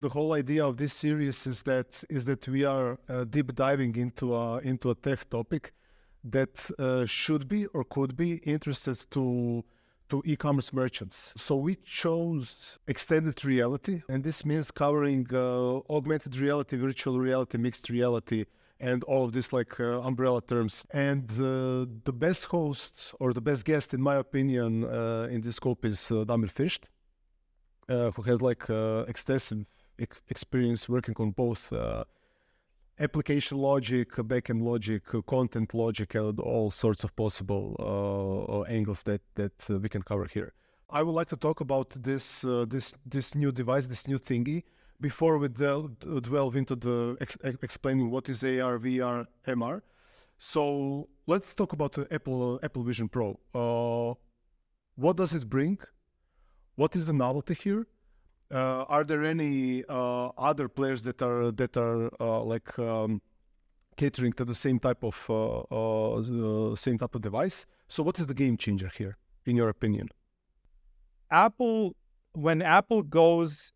The whole idea of this series is that we are deep diving into a tech topic that should be or could be interested to e-commerce merchants. So we chose extended reality, and this means covering augmented reality, virtual reality, mixed reality, and all of this like umbrella terms. And the best host or the best guest, in my opinion, in this scope is Damir Firšt, who has like extensive experience working on both application logic, backend logic, content logic, and all sorts of possible angles that we can cover here. I would like to talk about this new device, this new thingy, before we delve into the explaining what is AR, VR, MR. So let's talk about the Apple Vision Pro. What does it bring? What is the novelty here? Are there any other players that are catering to the same type of device? So what is the game changer here, in your opinion? When Apple goes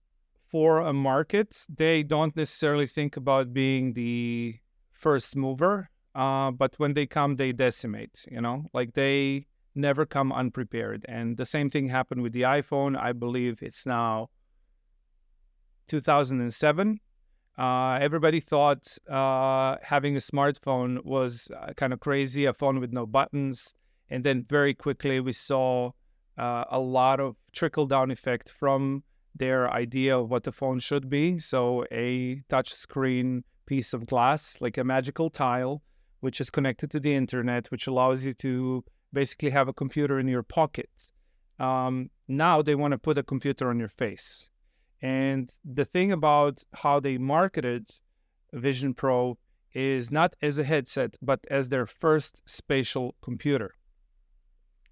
for a market, they don't necessarily think about being the first mover, but when they come, they decimate, like they never come unprepared. And the same thing happened with the iPhone. I believe it's now 2007. Everybody thought having a smartphone was kind of crazy, a phone with no buttons. And then very quickly we saw a lot of trickle-down effect from their idea of what the phone should be. So a touch screen piece of glass, like a magical tile, which is connected to the internet, which allows you to basically have a computer in your pocket. Now they want to put a computer on your face. And the thing about how they marketed Vision Pro is not as a headset, but as their first spatial computer.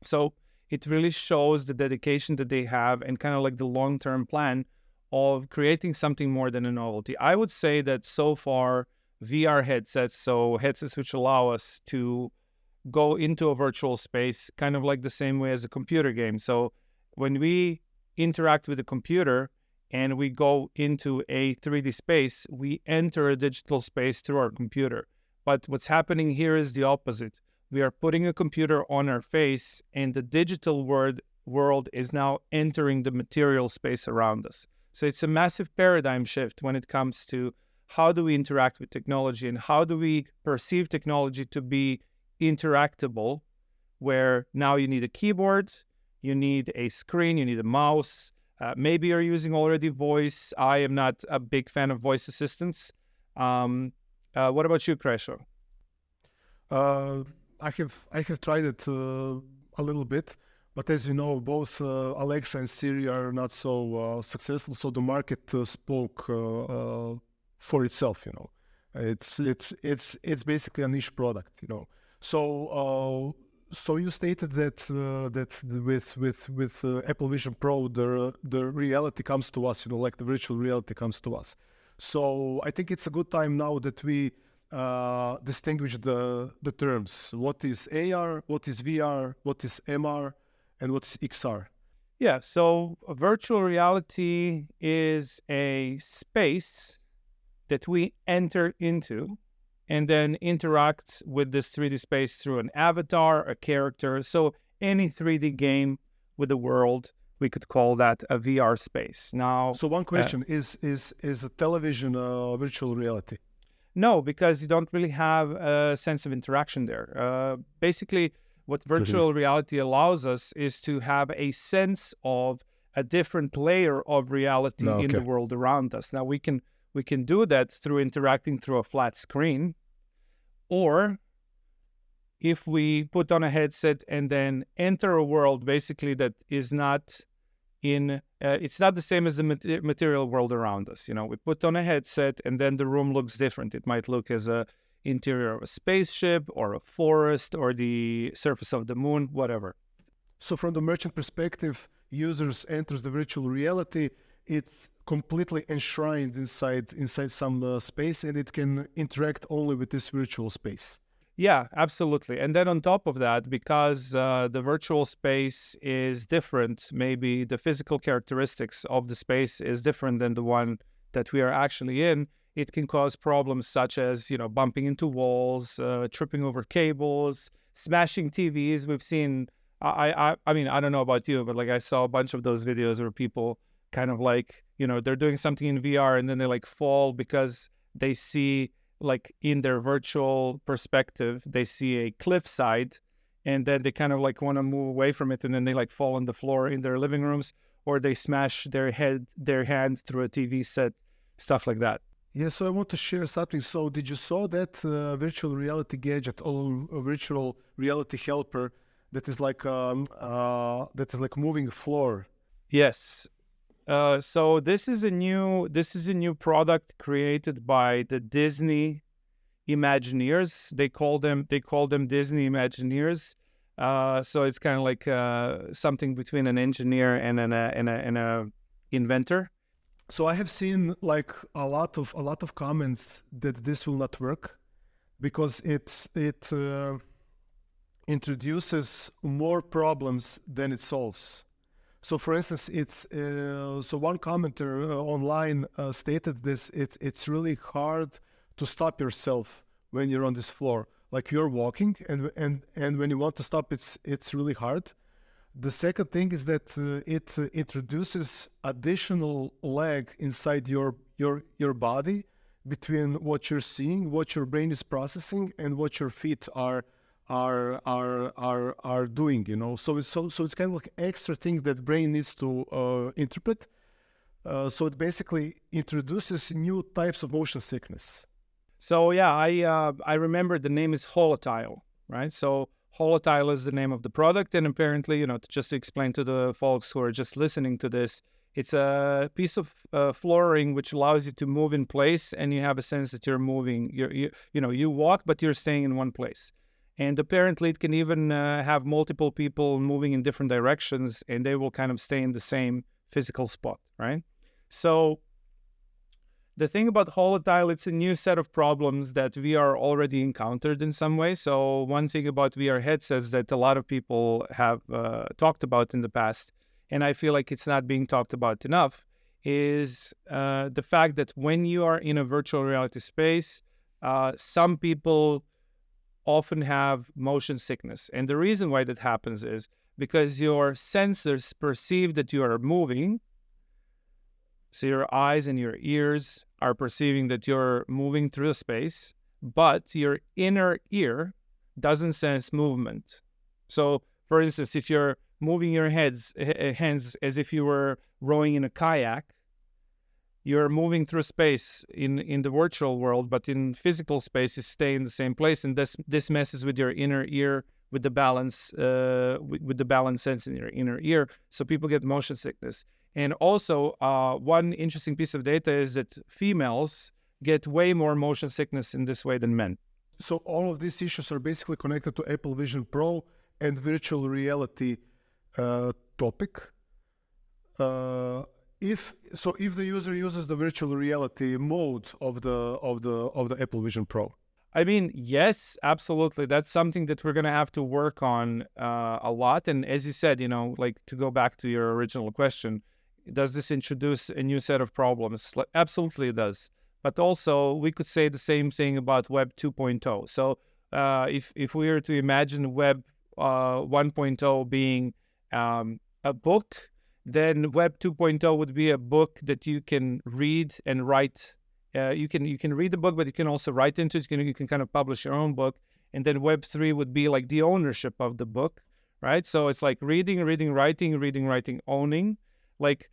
So it really shows the dedication that they have and kind of like the long-term plan of creating something more than a novelty. I would say that so far, VR headsets, so headsets which allow us to go into a virtual space, kind of like the same way as a computer game. So when we interact with a computer and we go into a 3D space, we enter a digital space through our computer. But what's happening here is the opposite. We are putting a computer on our face, and the digital world is now entering the material space around us. So it's a massive paradigm shift when it comes to how do we interact with technology and how do we perceive technology to be interactable, where now you need a keyboard, you need a screen, you need a mouse. Maybe you're using already voice. I am not a big fan of voice assistants. What about you, Krešo? I have tried it a little bit, but as you know, both Alexa and Siri are not so successful. So the market spoke for itself. It's basically a niche product. So you stated that with Apple Vision Pro, the reality comes to us. Like the virtual reality comes to us. So I think it's a good time now that we distinguish the terms. What is AR, what is VR, what is MR, and what is XR? Yeah, so virtual reality is a space that we enter into and then interact with this 3D space through an avatar, a character. So any 3D game with the world, we could call that a VR space. Now, so one question, is a television virtual reality? No, because you don't really have a sense of interaction there. Basically, what virtual reality allows us is to have a sense of a different layer of reality in the world around us. Now, we can do that through interacting through a flat screen, or if we put on a headset and then enter a world basically that is not it's not the same as the material world around us. We put on a headset and then the room looks different. It might look as a interior of a spaceship or a forest or the surface of the moon, whatever. So from the merchant perspective, users enters the virtual reality. It's completely enshrined inside some space, and it can interact only with this virtual space. Yeah, absolutely. And then on top of that, because the virtual space is different, maybe the physical characteristics of the space is different than the one that we are actually in, it can cause problems such as, bumping into walls, tripping over cables, smashing TVs. We've seen, I mean, I don't know about you, but like I saw a bunch of those videos where people kind of like, they're doing something in VR and then they like fall because they see, like, in their virtual perspective, they see a cliffside, and then they kind of like want to move away from it, and then they like fall on the floor in their living rooms, or they smash their hand through a TV set, stuff like that. Yeah, so I want to share something. So did you saw that virtual reality gadget or virtual reality helper that is like moving floor? Yes. So this is a new product created by the Disney Imagineers. They call them Disney Imagineers. So it's kind of like something between an engineer and an inventor. So I have seen like a lot of comments that this will not work because it introduces more problems than it solves. So, for instance, so one commenter online stated this. It's really hard to stop yourself when you're on this floor. Like you're walking, and when you want to stop, it's really hard. The second thing is that it introduces additional lag inside your body between what you're seeing, what your brain is processing, and what your feet are doing. So it's kind of like extra thing that brain needs to interpret. So it basically introduces new types of motion sickness. So yeah, I remember the name is Holotile, right? So Holotile is the name of the product, and apparently, just to explain to the folks who are just listening to this, it's a piece of flooring which allows you to move in place, and you have a sense that you're moving. You walk, but you're staying in one place. And apparently, it can even have multiple people moving in different directions, and they will kind of stay in the same physical spot, right? So the thing about Holotile, it's a new set of problems that VR already encountered in some way. So one thing about VR headsets that a lot of people have talked about in the past, and I feel like it's not being talked about enough, is the fact that when you are in a virtual reality space, some people often have motion sickness. And the reason why that happens is because your sensors perceive that you are moving. So your eyes and your ears are perceiving that you're moving through a space, but your inner ear doesn't sense movement. So, for instance, if you're moving your hands as if you were rowing in a kayak, you're moving through space in the virtual world, but in physical space, you stay in the same place, and this messes with your inner ear, with the balance, with the balance sense in your inner ear. So people get motion sickness. And also, one interesting piece of data is that females get way more motion sickness in this way than men. So all of these issues are basically connected to Apple Vision Pro and virtual reality topic. If the user uses the virtual reality mode of the Apple Vision Pro. I mean, yes, absolutely. That's something that we're going to have to work on a lot. And as you said, like to go back to your original question, does this introduce a new set of problems? Absolutely it does. But also, we could say the same thing about Web 2.0. So if we were to imagine Web 1.0 being a book, then Web 2.0 would be a book that you can read and write. You can read the book, but you can also write into it. You can kind of publish your own book. And then Web 3 would be like the ownership of the book, right? So it's like reading, writing, owning. Like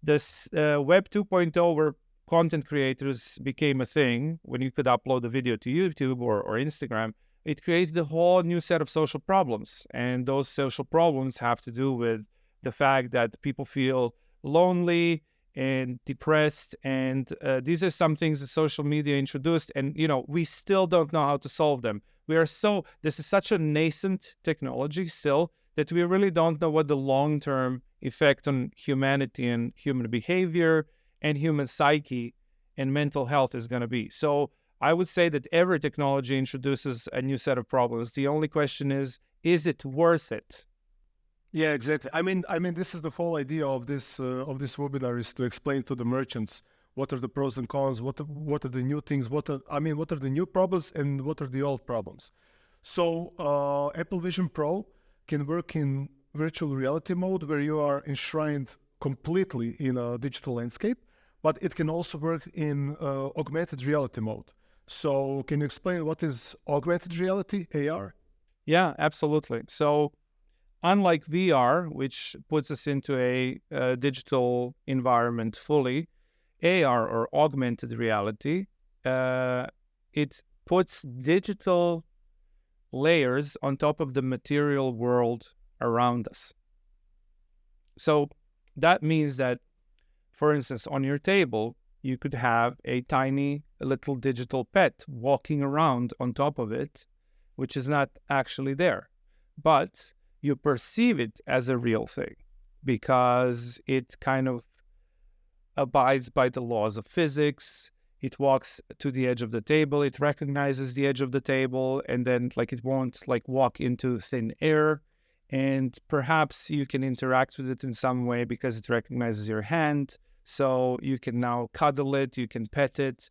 this Web 2.0 where content creators became a thing, when you could upload a video to YouTube or Instagram, it created a whole new set of social problems. And those social problems have to do with the fact that people feel lonely and depressed. And these are some things that social media introduced. And, we still don't know how to solve them. This is such a nascent technology still that we really don't know what the long-term effect on humanity and human behavior and human psyche and mental health is going to be. So I would say that every technology introduces a new set of problems. The only question is it worth it? Yeah, exactly. I mean, this is the whole idea of this webinar, is to explain to the merchants what are the pros and cons, what are the new things, what are the new problems and what are the old problems. So Apple Vision Pro can work in virtual reality mode where you are enshrined completely in a digital landscape, but it can also work in augmented reality mode. So can you explain what is augmented reality, AR? Yeah, absolutely. So unlike VR, which puts us into a digital environment fully, AR or augmented reality, it puts digital layers on top of the material world around us. So that means that, for instance, on your table, you could have a tiny little digital pet walking around on top of it, which is not actually there. But you perceive it as a real thing because it kind of abides by the laws of physics. It walks to the edge of the table, it recognizes the edge of the table, and then it won't walk into thin air. And perhaps you can interact with it in some way because it recognizes your hand. So you can now cuddle it, you can pet it,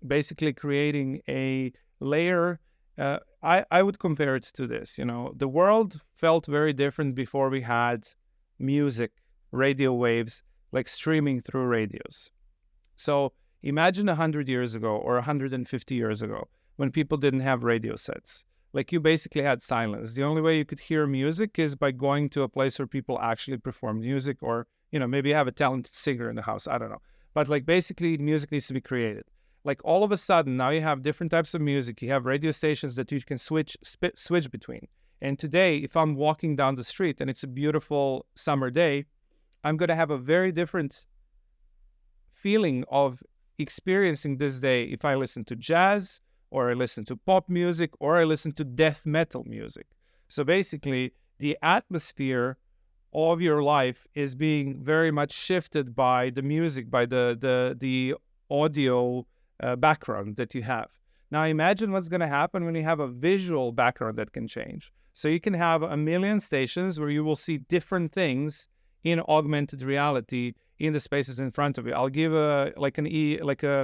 basically creating a layer. I would compare it to this. The world felt very different before we had music, radio waves, streaming through radios. So imagine 100 years ago or 150 years ago when people didn't have radio sets. You basically had silence. The only way you could hear music is by going to a place where people actually perform music, or, maybe you have a talented singer in the house. I don't know. But basically music needs to be created. All of a sudden, now you have different types of music. You have radio stations that you can switch between. And today, if I'm walking down the street and it's a beautiful summer day, I'm going to have a very different feeling of experiencing this day if I listen to jazz, or I listen to pop music, or I listen to death metal music. So basically, the atmosphere of your life is being very much shifted by the music, by the audio background that you have. Now imagine what's going to happen when you have a visual background that can change. So you can have a million stations where you will see different things in augmented reality in the spaces in front of you. I'll give a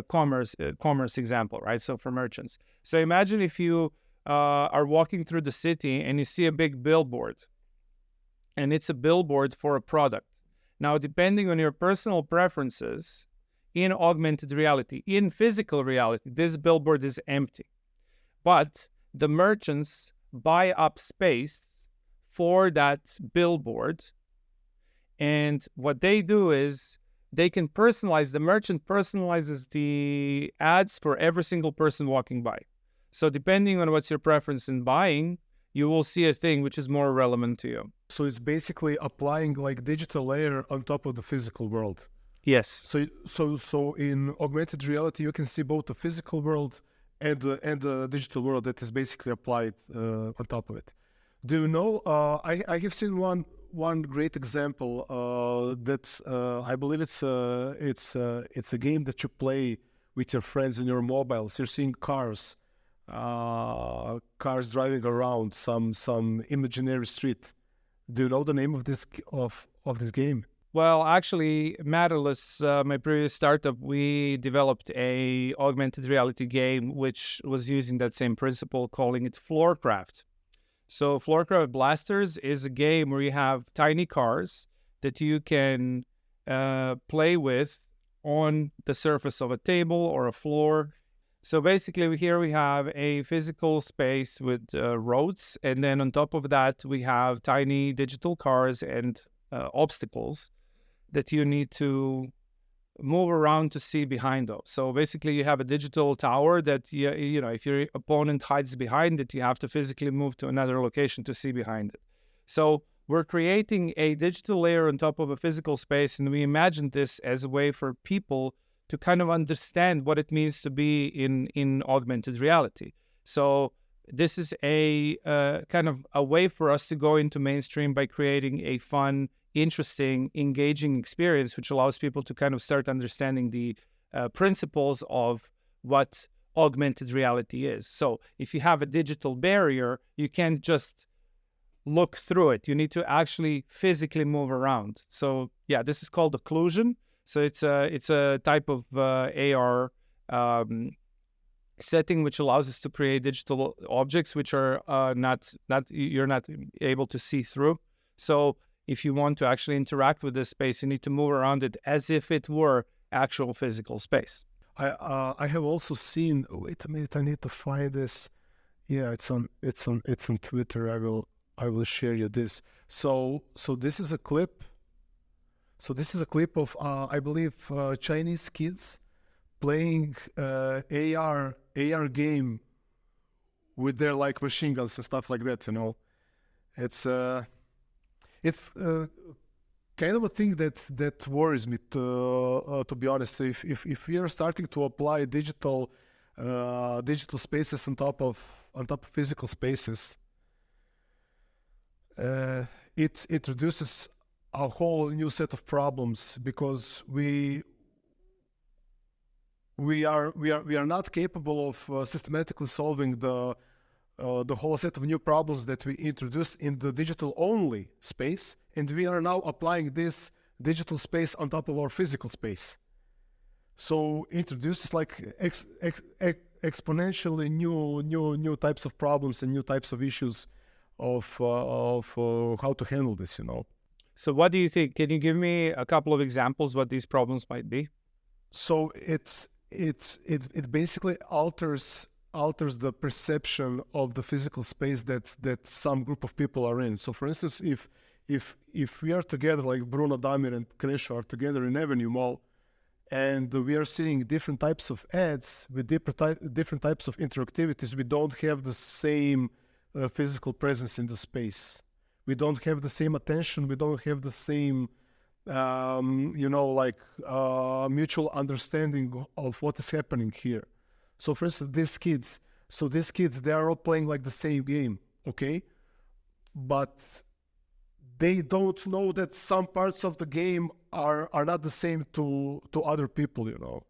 commerce example, right? So for merchants. So imagine if you are walking through the city and you see a big billboard, and it's a billboard for a product. Now, depending on your personal preferences, in augmented reality, in physical reality, this billboard is empty. But the merchants buy up space for that billboard. And what they do is they can personalize, the merchant personalizes the ads for every single person walking by. So depending on what's your preference in buying, you will see a thing which is more relevant to you. So it's basically applying digital layer on top of the physical world. Yes. So in augmented reality, you can see both the physical world and the digital world that is basically applied on top of it. Do you know? I have seen one great example that I believe it's a game that you play with your friends on your mobiles. You're seeing cars driving around some imaginary street. Do you know the name of this game? Well, actually, Matterless, my previous startup, we developed a augmented reality game which was using that same principle, calling it Floorcraft. So Floorcraft Blasters is a game where you have tiny cars that you can play with on the surface of a table or a floor. So basically here we have a physical space with roads, and then on top of that we have tiny digital cars and obstacles that you need to move around to see behind those. So basically you have a digital tower that, if your opponent hides behind it, you have to physically move to another location to see behind it. So we're creating a digital layer on top of a physical space, and we imagined this as a way for people to kind of understand what it means to be in augmented reality. So this is a kind of a way for us to go into mainstream by creating a fun, interesting, engaging experience, which allows people to kind of start understanding the principles of what augmented reality is. So if you have a digital barrier, you can't just look through it. You need to actually physically move around. So yeah, this is called occlusion. So it's a type of AR setting which allows us to create digital objects which are you're not able to see through. So if you want to actually interact with this space, you need to move around it as if it were actual physical space. I have also seen. Wait a minute, I need to find this. Yeah, it's on Twitter. I will share you this. So this is a clip. So this is a clip of I believe Chinese kids playing AR game with their like machine guns and stuff like that. You know, it's kind of a thing that worries me to be honest. So if we are starting to apply digital spaces on top of physical spaces, it introduces a whole new set of problems, because we are not capable of systematically solving the whole set of new problems that we introduced in the digital only space, and we are now applying this digital space on top of our physical space. So introduces like exponentially new types of problems and new types of issues of how to handle this, you know. So what do you think? Can you give me a couple of examples what these problems might be? So it basically alters the perception of the physical space that some group of people are in. So for instance, if we are together, like Bruno, Damir, and Krešo are together in Avenue Mall, and we are seeing different types of ads with different types of interactivities, we don't have the same physical presence in the space. We don't have the same attention. We don't have the same, mutual understanding of what is happening here. So for instance, these kids, they are all playing like the same game, okay? But they don't know that some parts of the game are not the same to other people, you know?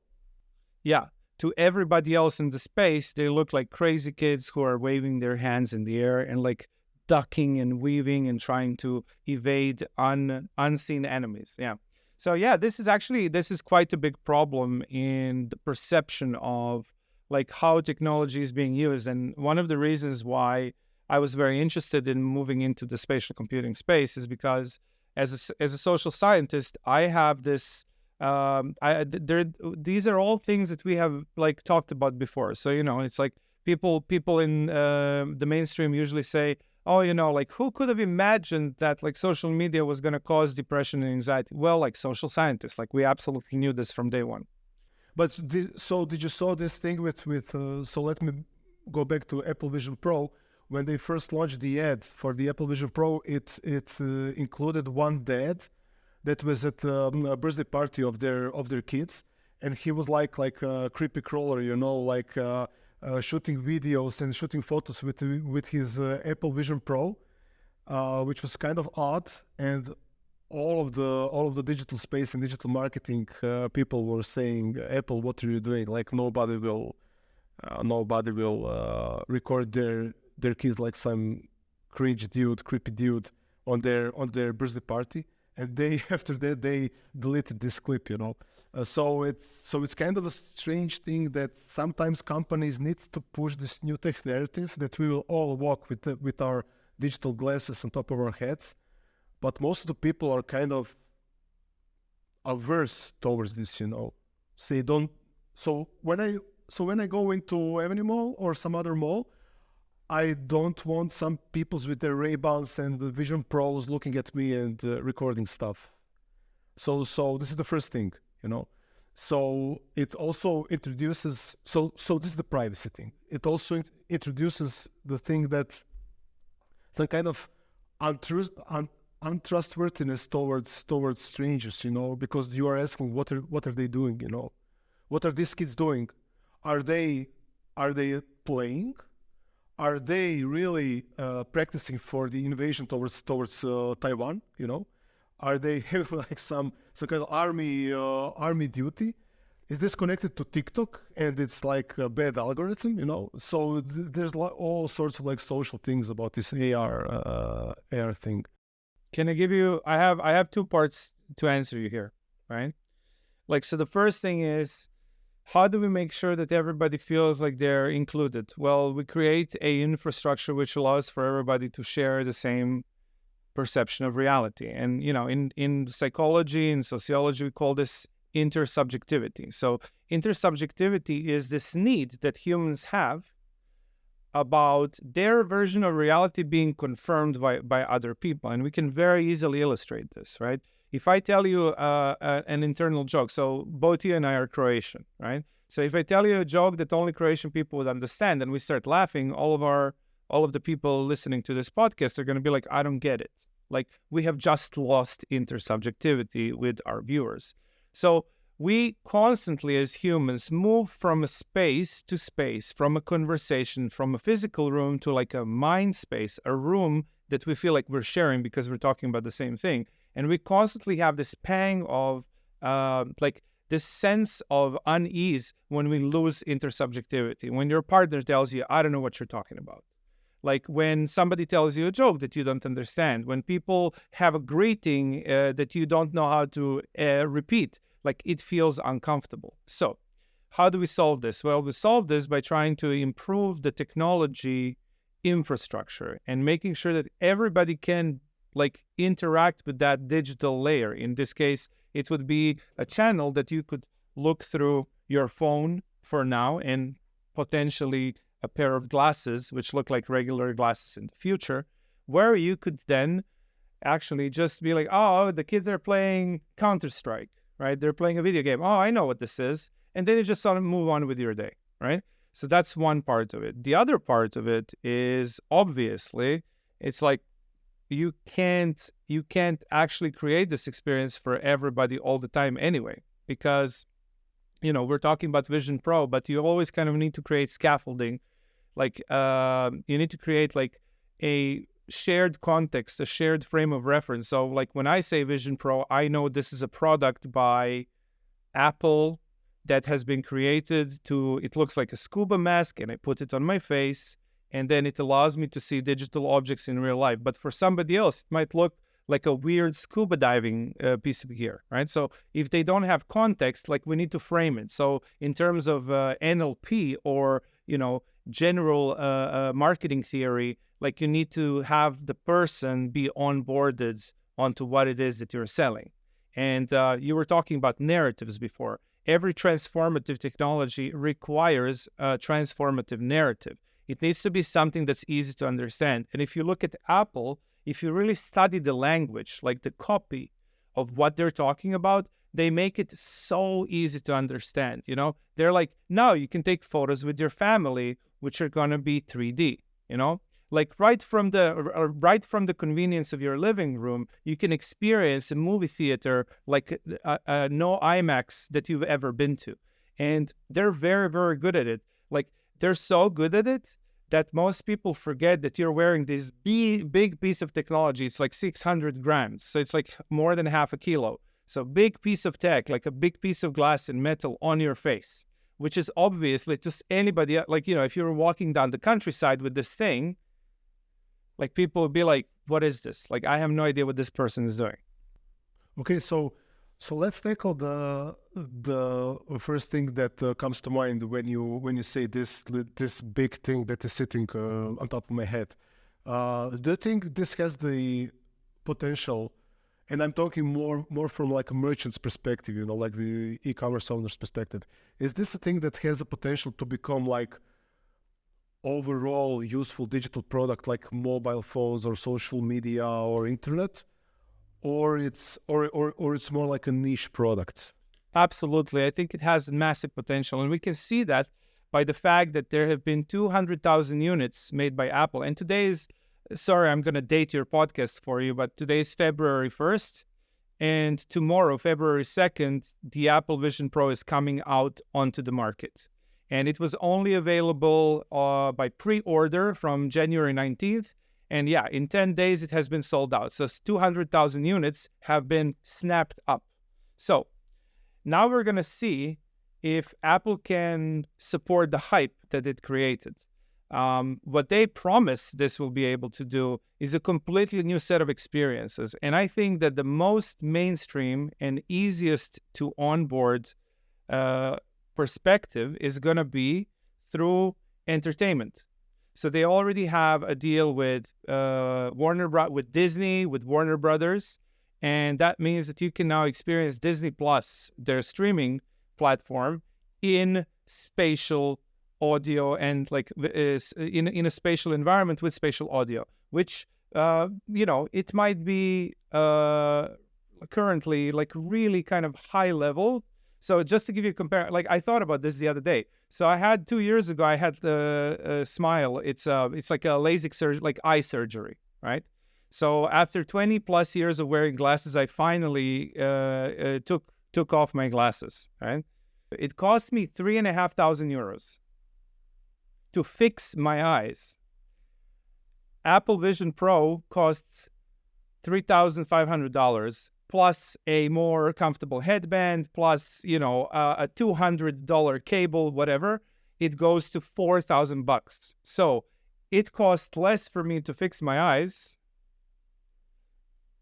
Yeah. To everybody else in the space, they look like crazy kids who are waving their hands in the air and like ducking and weaving and trying to evade unseen enemies. Yeah. So yeah, this is quite a big problem in the perception of like how technology is being used. And one of the reasons why I was very interested in moving into the spatial computing space is because as a social scientist, I have this these are all things that we have like talked about before. So, you know, it's like people in the mainstream usually say, oh, you know, like who could have imagined that like social media was going to cause depression and anxiety? Well, like social scientists, like we absolutely knew this from day one. But did you saw this thing with so let me go back to Apple Vision Pro. When they first launched the ad for the Apple Vision Pro, it included one dad that was at a birthday party of their kids, and he was like a creepy crawler, you know, like shooting videos and shooting photos with his Apple Vision Pro, which was kind of odd. And all of the digital space and digital marketing people were saying, Apple, what are you doing? Like nobody will record their kids like some cringe dude, creepy dude on their birthday party. And after that they deleted this clip, you know. So it's kind of a strange thing that sometimes companies need to push this new tech narrative that we will all walk with our digital glasses on top of our heads, but most of the people are kind of averse towards this, you know. Say don't. So when I go into Avenue Mall or some other mall, I don't want some peoples with their Ray-Bans and the Vision Pros looking at me and recording stuff. So this is the first thing, you know. So it also introduces, so this is the privacy thing. It also introduces the thing that some kind of untrustworthiness towards strangers, you know, because you are asking what are they doing, you know, what are these kids doing? Are they playing? Are they really practicing for the invasion towards Taiwan? You know, are they having like some kind of army duty? Is this connected to TikTok and it's like a bad algorithm? You know, so there's all sorts of like social things about this AR thing. Can I give you? I have two parts to answer you here, right? Like, so the first thing is, how do we make sure that everybody feels like they're included? Well, we create a infrastructure which allows for everybody to share the same perception of reality. And, in psychology and sociology, we call this intersubjectivity. So intersubjectivity is this need that humans have about their version of reality being confirmed by other people. And we can very easily illustrate this, right? If I tell you an internal joke, so both you and I are Croatian, right? So if I tell you a joke that only Croatian people would understand and we start laughing, all of the people listening to this podcast are going to be like, I don't get it. Like, we have just lost intersubjectivity with our viewers. So we constantly, as humans, move from a space to space, from a conversation, from a physical room to like a mind space, a room that we feel like we're sharing because we're talking about the same thing. And we constantly have this pang of this sense of unease when we lose intersubjectivity. When your partner tells you, I don't know what you're talking about. Like when somebody tells you a joke that you don't understand. When people have a greeting that you don't know how to repeat. Like, it feels uncomfortable. So how do we solve this? Well, we solve this by trying to improve the technology infrastructure and making sure that everybody can interact with that digital layer. In this case, it would be a channel that you could look through your phone for now, and potentially a pair of glasses, which look like regular glasses in the future, where you could then actually just be like, oh, the kids are playing Counter-Strike, right? They're playing a video game. Oh, I know what this is. And then you just sort of move on with your day, right? So that's one part of it. The other part of it is, obviously, it's like you can't actually create this experience for everybody all the time anyway, because, we're talking about Vision Pro, but you always kind of need to create scaffolding. You need to create a shared context, a shared frame of reference. So when I say Vision Pro, I know this is a product by Apple that has been created it looks like a scuba mask, and I put it on my face, and then it allows me to see digital objects in real life. But for somebody else, it might look like a weird scuba diving piece of gear, right? So if they don't have context, we need to frame it. So in terms of NLP or, general marketing theory, you need to have the person be onboarded onto what it is that you're selling. And you were talking about narratives before. Every transformative technology requires a transformative narrative. It needs to be something that's easy to understand. And if you look at Apple, if you really study the language, the copy of what they're talking about, they make it so easy to understand. They're like, now you can take photos with your family, which are going to be 3D, right from the convenience of your living room, you can experience a movie theater no IMAX that you've ever been to. And they're very, very good at it. They're so good at it that most people forget that you're wearing this big piece of technology. It's 600 grams. So it's more than half a kilo. So big piece of tech, a big piece of glass and metal on your face, which is obviously just anybody, if you were walking down the countryside with this thing, people would be like, what is this? I have no idea what this person is doing. Okay, so let's tackle the first thing that comes to mind when you say this big thing that is sitting on top of my head. Do you think this has the potential? And I'm talking more from a merchant's perspective, the e-commerce owner's perspective. Is this a thing that has a potential to become overall useful digital product, like mobile phones or social media or internet? Or it's more like a niche product? Absolutely. I think it has massive potential. And we can see that by the fact that there have been 200,000 units made by Apple. And sorry, I'm going to date your podcast for you, but today is February 1st. And tomorrow, February 2nd, the Apple Vision Pro is coming out onto the market. And it was only available by pre-order from January 19th. And yeah, in 10 days, it has been sold out. So 200,000 units have been snapped up. So now we're going to see if Apple can support the hype that it created. What they promise this will be able to do is a completely new set of experiences. And I think that the most mainstream and easiest to onboard perspective is going to be through entertainment. So they already have a deal with with Disney, with Warner Brothers, and that means that you can now experience Disney Plus, their streaming platform, in spatial audio and like in a spatial environment with spatial audio, which it might be currently like really kind of high level. So just to give you a compare, like I thought about this the other day. So I had 2 years ago, I had the Smile. It's like a LASIK surgery, like eye surgery, right? So after 20 plus years of wearing glasses, I finally took off my glasses, right? It cost me 3,500 euros to fix my eyes. Apple Vision Pro costs $3,500 plus a more comfortable headband, plus a $200 cable, whatever. It goes to $4,000. So it costs less for me to fix my eyes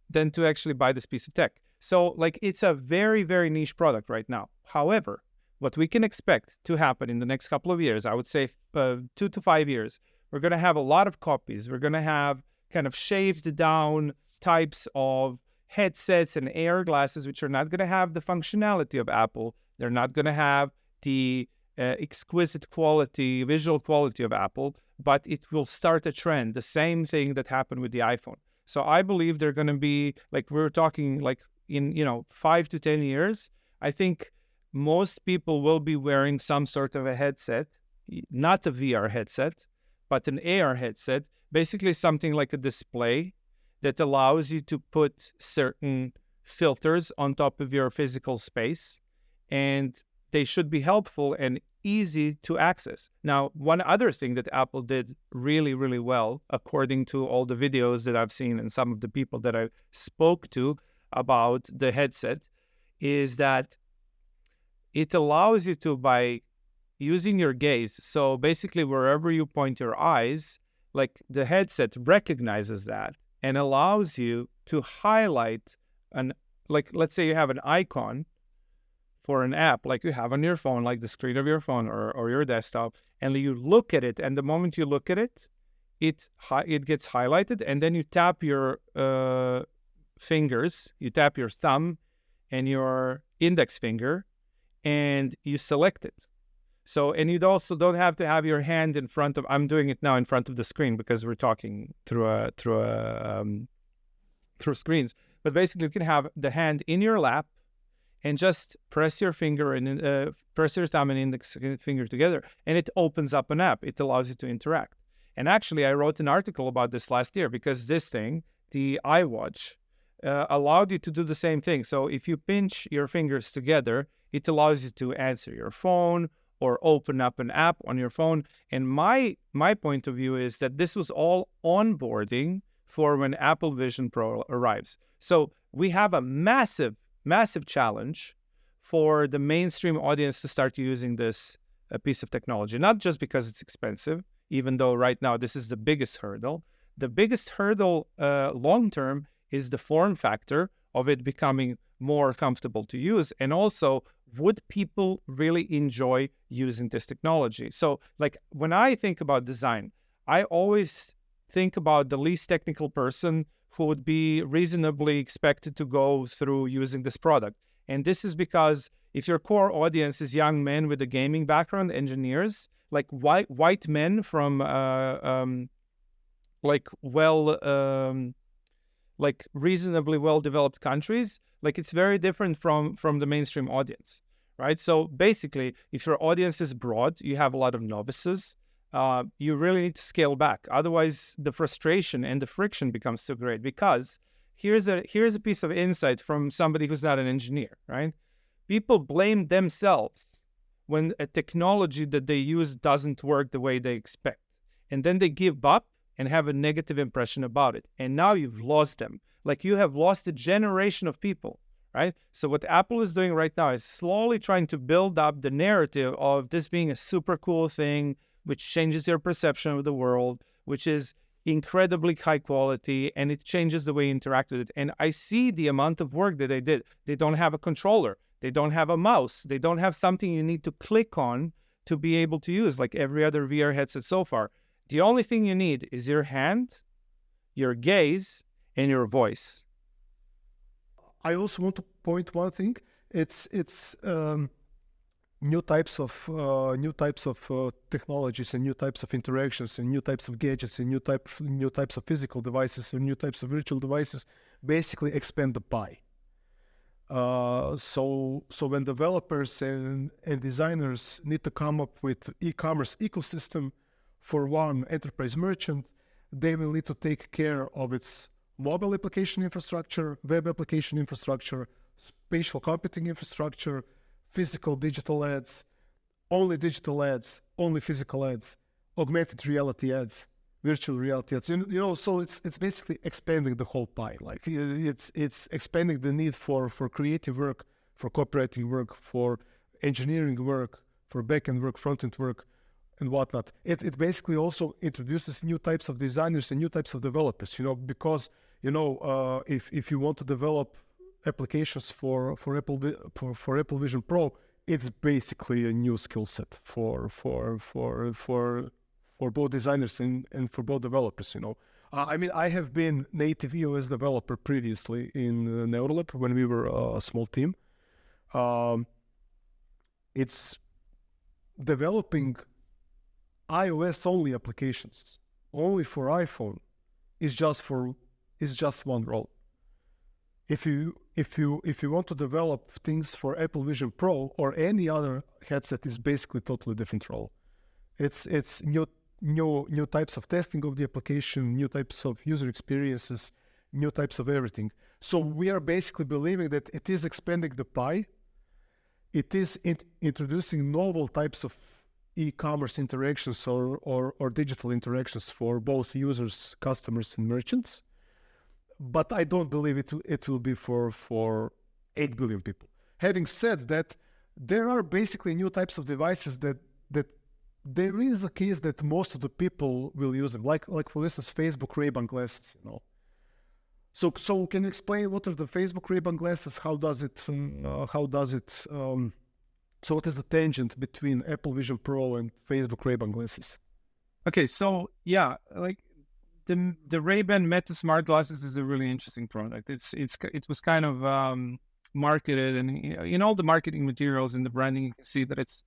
than to actually buy this piece of tech. So like it's a very, very niche product right now. However, what we can expect to happen in the next couple of years, I would say 2 to 5 years, we're going to have a lot of copies. We're going to have kind of shaved down types of headsets and AR glasses, which are not going to have the functionality of Apple. They're not going to have the exquisite quality, visual quality of Apple, but it will start a trend, the same thing that happened with the iPhone. So I believe they're going to be, like we're talking like in 5 to 10 years, I think most people will be wearing some sort of a headset, not a VR headset, but an AR headset, basically something like a display that allows you to put certain filters on top of your physical space, and they should be helpful and easy to access. Now, one other thing that Apple did really, really well, according to all the videos that I've seen and some of the people that I spoke to about the headset, is that it allows you to, by using your gaze, so basically wherever you point your eyes, like the headset recognizes that and allows you to highlight like let's say you have an icon for an app like you have on your phone, like the screen of your phone or your desktop, and you look at it, and the moment you look at it, it gets highlighted, and then you tap your fingers, you tap your thumb and your index finger, and you select it. So, and you also don't have to have your hand in front of, I'm doing it now in front of the screen because we're talking through screens. But basically you can have the hand in your lap and just press your finger and press your thumb and index finger together, and it opens up an app. It allows you to interact. And actually I wrote an article about this last year because this thing, the iWatch, allowed you to do the same thing. So if you pinch your fingers together, it allows you to answer your phone or open up an app on your phone. And my point of view is that this was all onboarding for when Apple Vision Pro arrives. So we have a massive, massive challenge for the mainstream audience to start using this piece of technology, not just because it's expensive, even though right now this is the biggest hurdle. The biggest hurdle long-term is the form factor of it becoming more comfortable to use. And also, would people really enjoy using this technology? So like when I think about design, I always think about the least technical person who would be reasonably expected to go through using this product. And this is because if your core audience is young men with a gaming background, engineers, like white men from reasonably well-developed countries, like it's very different from the mainstream audience, right? So basically, if your audience is broad, you have a lot of novices, you really need to scale back. Otherwise, the frustration and the friction becomes too great, because here's a piece of insight from somebody who's not an engineer, right? People blame themselves when a technology that they use doesn't work the way they expect. And then they give up and have a negative impression about it. And now you've lost them. Like you have lost a generation of people, right? So what Apple is doing right now is slowly trying to build up the narrative of this being a super cool thing, which changes your perception of the world, which is incredibly high quality, and it changes the way you interact with it. And I see the amount of work that they did. They don't have a controller. They don't have a mouse. They don't have something you need to click on to be able to use like every other VR headset so far. The only thing you need is your hand, your gaze, and your voice. I also want to point one thing. It's new types of technologies and new types of interactions and new types of gadgets and new types of physical devices and new types of virtual devices basically expand the pie. So when developers and designers need to come up with e-commerce ecosystem for one enterprise merchant, they will need to take care of its mobile application infrastructure, web application infrastructure, spatial computing infrastructure, physical digital ads, only physical ads, augmented reality ads, virtual reality ads. You know, so it's basically expanding the whole pie. Like it's expanding the need for creative work, for copywriting work, for engineering work, for backend work, front-end work, and whatnot. It basically also introduces new types of designers and new types of developers. You know, because if you want to develop applications for Apple Vision Pro, it's basically a new skill set for both designers and for both developers. You know, I mean, I have been native iOS developer previously in Neuralab when we were a small team. It's developing iOS only applications only for iPhone is just one role. If you want to develop things for Apple Vision Pro or any other headset, is basically totally different role. It's new types of testing of the application, new types of user experiences, new types of everything. So we are basically believing that it is expanding the pie. It is introducing novel types of e-commerce interactions or digital interactions for both users, customers, and merchants. But I don't believe it will be for 8 billion people. Having said that, there are basically new types of devices that there is a case that most of the people will use them, like for instance, Facebook Ray-Ban glasses. You know. So can you explain what are the Facebook Ray-Ban glasses? How does it? So what is the tangent between Apple Vision Pro and Facebook Ray-Ban glasses? Okay, so yeah, like the Ray-Ban Meta Smart Glasses is a really interesting product. It was kind of marketed, and in all the marketing materials and the branding, you can see that it's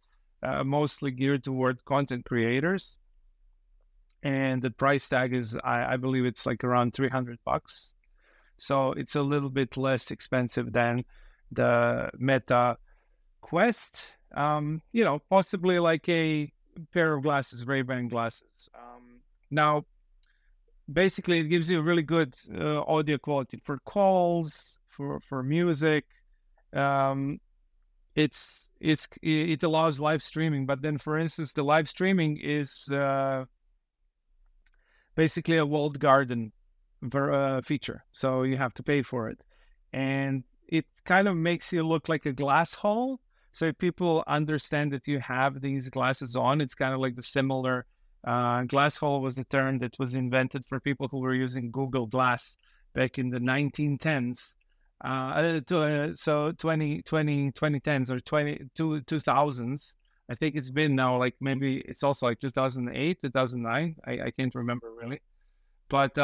mostly geared toward content creators, and the price tag is I believe it's like around $300. So it's a little bit less expensive than the MetaQuest. Possibly like a pair of glasses, Ray-Ban glasses. Now, basically, it gives you really good audio quality for calls, for music. It allows live streaming, but then, for instance, the live streaming is basically a walled garden feature, so you have to pay for it, and it kind of makes you look like a glass hole. So if people understand that you have these glasses on, it's kind of like the similar. Glass hole was a term that was invented for people who were using Google Glass back in the 1910s. So 2010s or 2000s. I think it's been now like maybe it's also like 2008, 2009. I can't remember really. But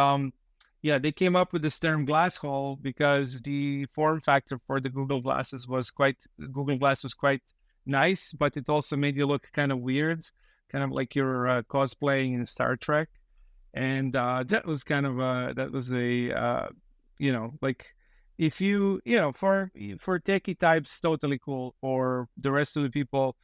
they came up with this term glass hole because the form factor for the Google Glass was quite nice, but it also made you look kind of weird, kind of like you're cosplaying in Star Trek. And that was kind of like if you for techie types, totally cool. For the rest of the people,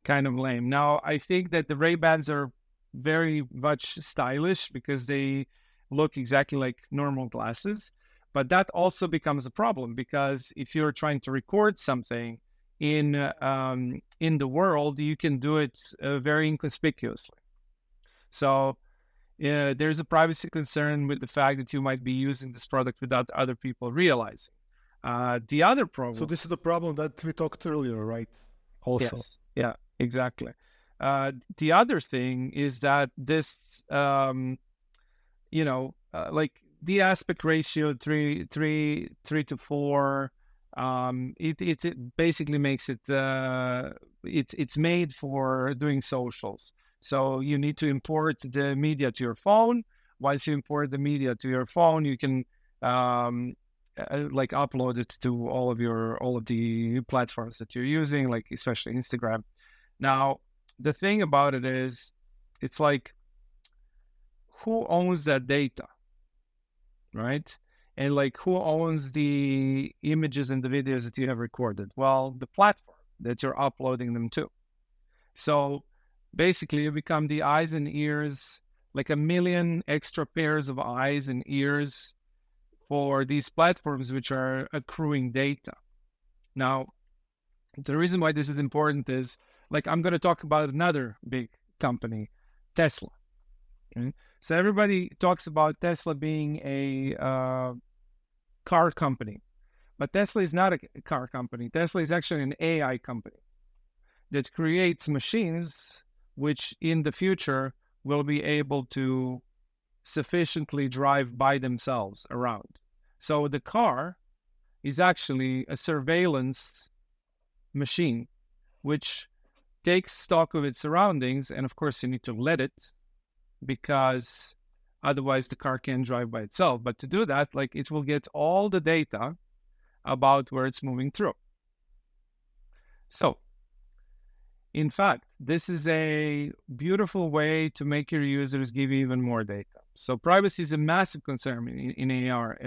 kind of lame. Now, I think that the Ray-Bans are very much stylish because they look exactly like normal glasses. But that also becomes a problem because if you're trying to record something in the world, you can do it very inconspicuously. So there's a privacy concern with the fact that you might be using this product without other people realizing. The other problem. So this is the problem that we talked earlier, right? Also. Yes. Yeah, exactly. The other thing is that this, like the aspect ratio, three to 4, it basically makes it, it's made for doing socials. So you need to import the media to your phone. Once you import the media to your phone, you can like upload it to all of the platforms that you're using, like especially Instagram. Now, the thing about it is, it's like, who owns that data, right? And like, who owns the images and the videos that you have recorded? Well, the platform that you're uploading them to. So basically, you become the eyes and ears, like a million extra pairs of eyes and ears for these platforms which are accruing data. Now, the reason why this is important is, like, I'm going to talk about another big company, Tesla. Okay? So everybody talks about Tesla being a car company, but Tesla is not a car company. Tesla is actually an AI company that creates machines which in the future will be able to sufficiently drive by themselves around. So the car is actually a surveillance machine which takes stock of its surroundings, and of course you need to let it, because otherwise the car can't drive by itself. But to do that, like, it will get all the data about where it's moving through. So in fact, this is a beautiful way to make your users give you even more data. So privacy is a massive concern in AR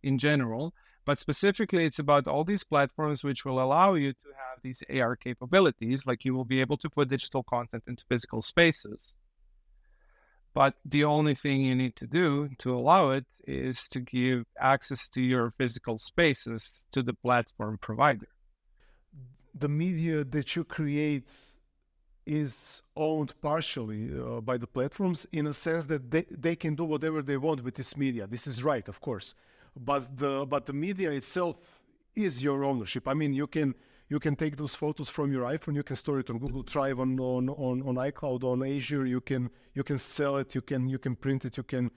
in general, but specifically it's about all these platforms which will allow you to have these AR capabilities, like you will be able to put digital content into physical spaces. But the only thing you need to do to allow it is to give access to your physical spaces to the platform provider. The media that you create is owned partially by the platforms, in a sense that they can do whatever they want with this media. This is right, of course, but the media itself is your ownership. I mean, you can take those photos from your iPhone, you can store it on Google Drive, on iCloud, on Azure. You can sell it, you can print it, you can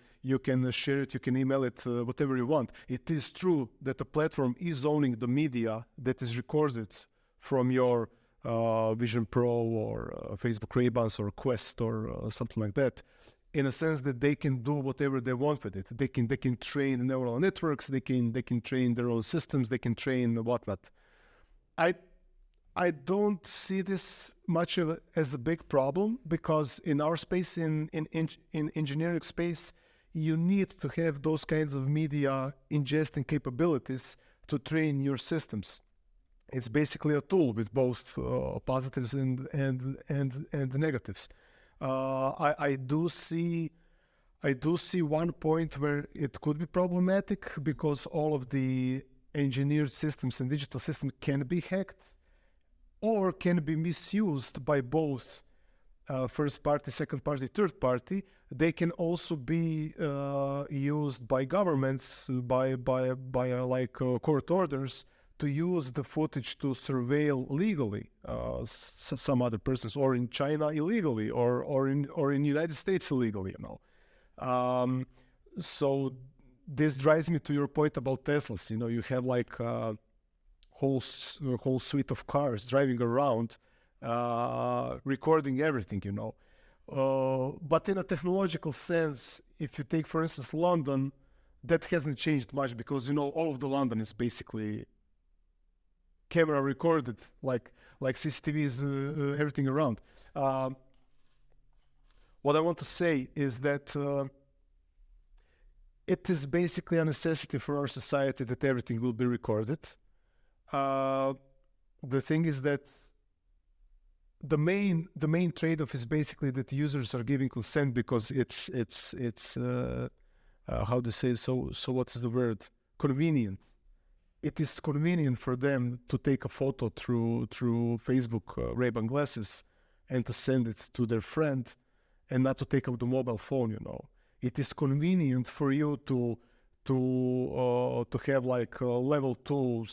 share it, you can email it, whatever you want. It is true that the platform is owning the media that is recorded from your Vision Pro or Facebook Ray-Bans or Quest or something like that, in a sense that they can do whatever they want with it. They can train neural networks, they can train their own systems, they can train whatnot. I don't see this much as a big problem, because in our space, in engineering space, you need to have those kinds of media ingesting capabilities to train your systems. It's basically a tool with both positives and negatives. I do see one point where it could be problematic, because all of the engineered systems and digital systems can be hacked or can be misused by both first party, second party, third party. They can also be used by governments, by court orders, to use the footage to surveil legally some other persons, or in China illegally, or in United States illegally, so this drives me to your point about Teslas. You have like a whole suite of cars driving around, recording everything, but in a technological sense, if you take, for instance, London, that hasn't changed much, because all of the London is basically camera recorded, like CCTV is everything around. What I want to say is that it is basically a necessity for our society that everything will be recorded. The thing is that the main trade-off is basically that users are giving consent, because it's how to say, so what is the word? Convenient. It is convenient for them to take a photo through Facebook Ray-Ban glasses and to send it to their friend, and not to take up the mobile phone. It is convenient for you to have like a level 2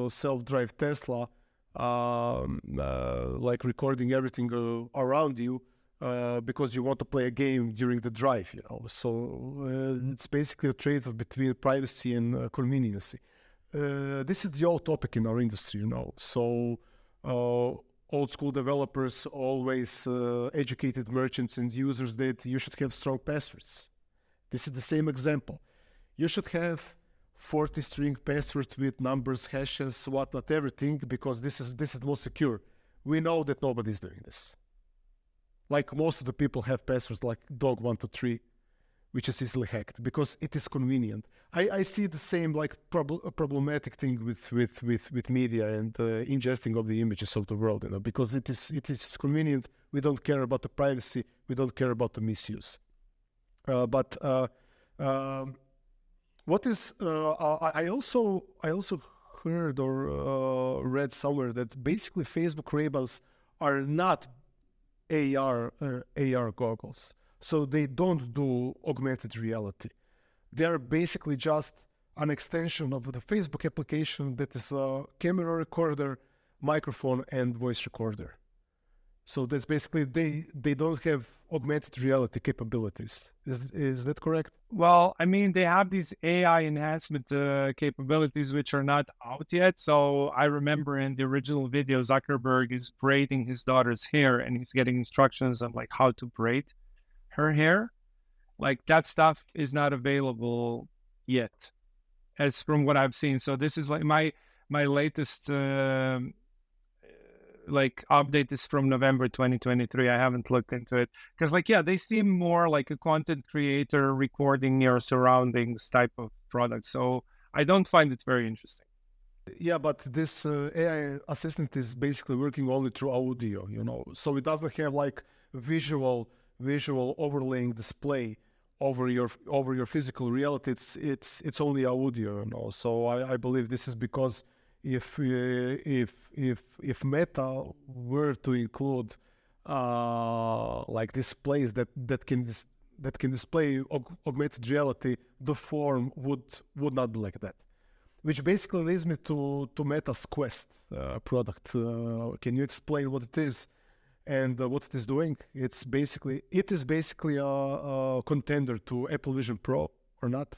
self-drive Tesla like recording everything around you because you want to play a game during the drive, So it's basically a trade-off between privacy and convenience. This is the old topic in our industry, So old school developers always educated merchants and users that you should have strong passwords. This is the same example. You should have 40-string passwords with numbers, hashes, whatnot, everything, because this is the most secure. We know that nobody's doing this. Like most of the people have passwords like dog123, which is easily hacked because it is convenient. I see the same like problematic thing with media and ingesting of the images of the world, because it is convenient. We don't care about the privacy. We don't care about the misuse. But what is I also heard or read somewhere that basically Facebook Ray-Bans are not AR goggles. So they don't do augmented reality. They're basically just an extension of the Facebook application that is a camera recorder, microphone, and voice recorder. So that's basically, they don't have augmented reality capabilities. Is that correct? Well, I mean, they have these AI enhancement capabilities which are not out yet. So I remember in the original video, Zuckerberg is braiding his daughter's hair and he's getting instructions on like how to braid her hair. Like that stuff is not available yet, as from what I've seen. So this is like my latest like update is from November 2023. I haven't looked into it because they seem more like a content creator recording your surroundings type of product. So I don't find it very interesting. Yeah, but this AI assistant is basically working only through audio, so it doesn't have like visual overlaying display over your physical reality. It's only audio, So I believe this is because if Meta were to include like displays that can display augmented reality, the form would not be like that. Which basically leads me to Meta's Quest product. Can you explain what it is and what it is doing? It is basically a contender to Apple Vision Pro, or not?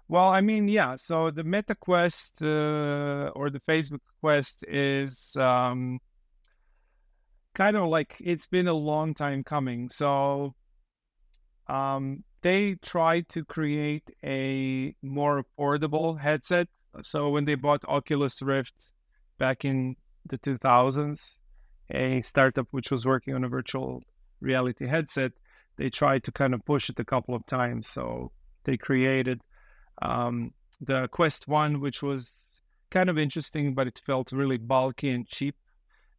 Well, I mean, yeah. So the MetaQuest or the Facebook Quest is kind of like, it's been a long time coming. So they tried to create a more affordable headset. So when they bought Oculus Rift back in the 2000s, a startup which was working on a virtual reality headset, they tried to kind of push it a couple of times. So they created the Quest 1, which was kind of interesting, but it felt really bulky and cheap.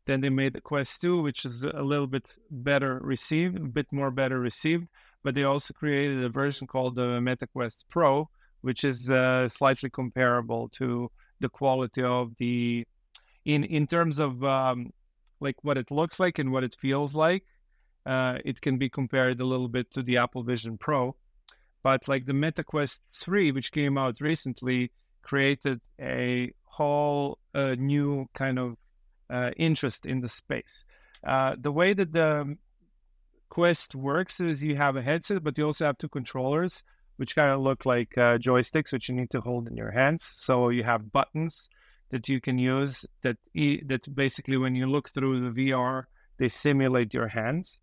Then they made the Quest 2, which is a little bit better received, but they also created a version called the MetaQuest Pro, which is slightly comparable to the quality of the, in terms of like what it looks like and what it feels like. It can be compared a little bit to the Apple Vision Pro. But like the MetaQuest 3, which came out recently, created a whole new kind of interest in the space. The way that the Quest works is you have a headset, but you also have two controllers, which kind of look like joysticks, which you need to hold in your hands. So you have buttons that you can use that basically when you look through the VR, they simulate your hands.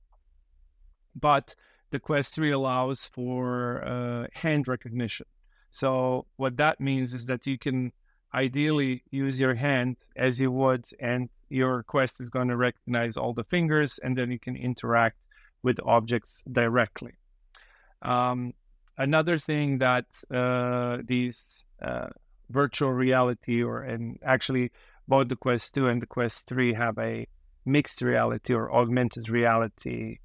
But the Quest 3 allows for hand recognition. So what that means is that you can ideally use your hand as you would, and your Quest is going to recognize all the fingers, and then you can interact with objects directly. Another thing that these virtual reality, and actually both the Quest 2 and the Quest 3 have a mixed reality or augmented reality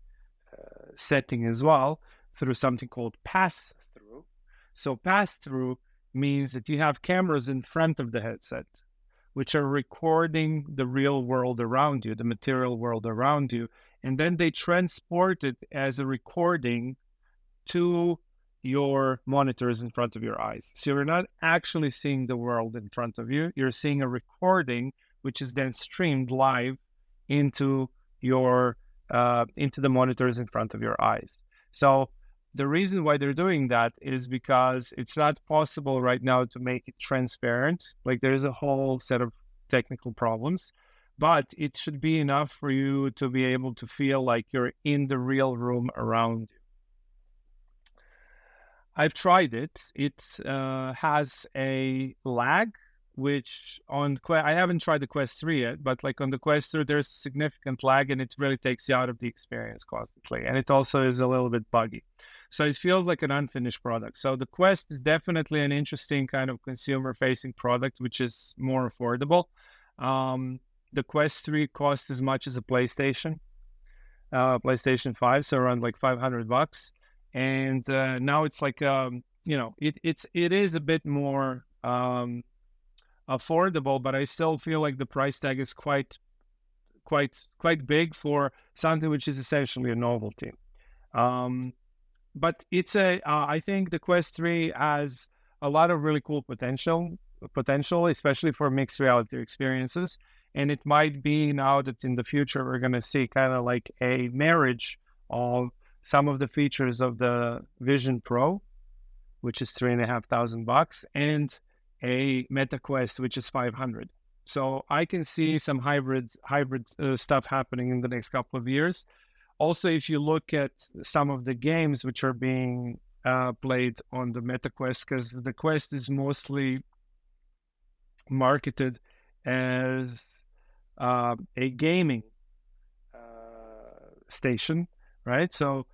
setting as well, through something called pass-through. So pass-through means that you have cameras in front of the headset, which are recording the real world around you, the material world around you, and then they transport it as a recording to your monitors in front of your eyes. So you're not actually seeing the world in front of you. You're seeing a recording which is then streamed live into your into the monitors in front of your eyes. So the reason why they're doing that is because it's not possible right now to make it transparent. Like, there's a whole set of technical problems, but it should be enough for you to be able to feel like you're in the real room around you. I've tried it. It has a lag, which I haven't tried the Quest 3 yet, but like on the Quest 3, there's a significant lag, and it really takes you out of the experience constantly. And it also is a little bit buggy. So it feels like an unfinished product. So the Quest is definitely an interesting kind of consumer-facing product, which is more affordable. The Quest 3 costs as much as a PlayStation 5, so around like $500. And now it's like, it is a bit more affordable, but I still feel like the price tag is quite big for something which is essentially a novelty. But it's I think the Quest 3 has a lot of really cool potential, especially for mixed reality experiences. And it might be now that in the future, we're going to see kind of like a marriage of some of the features of the Vision Pro, which is $3,500, and a MetaQuest, which is $500. So I can see some hybrid stuff happening in the next couple of years. Also, if you look at some of the games which are being played on the MetaQuest, because the Quest is mostly marketed as a gaming station, right? So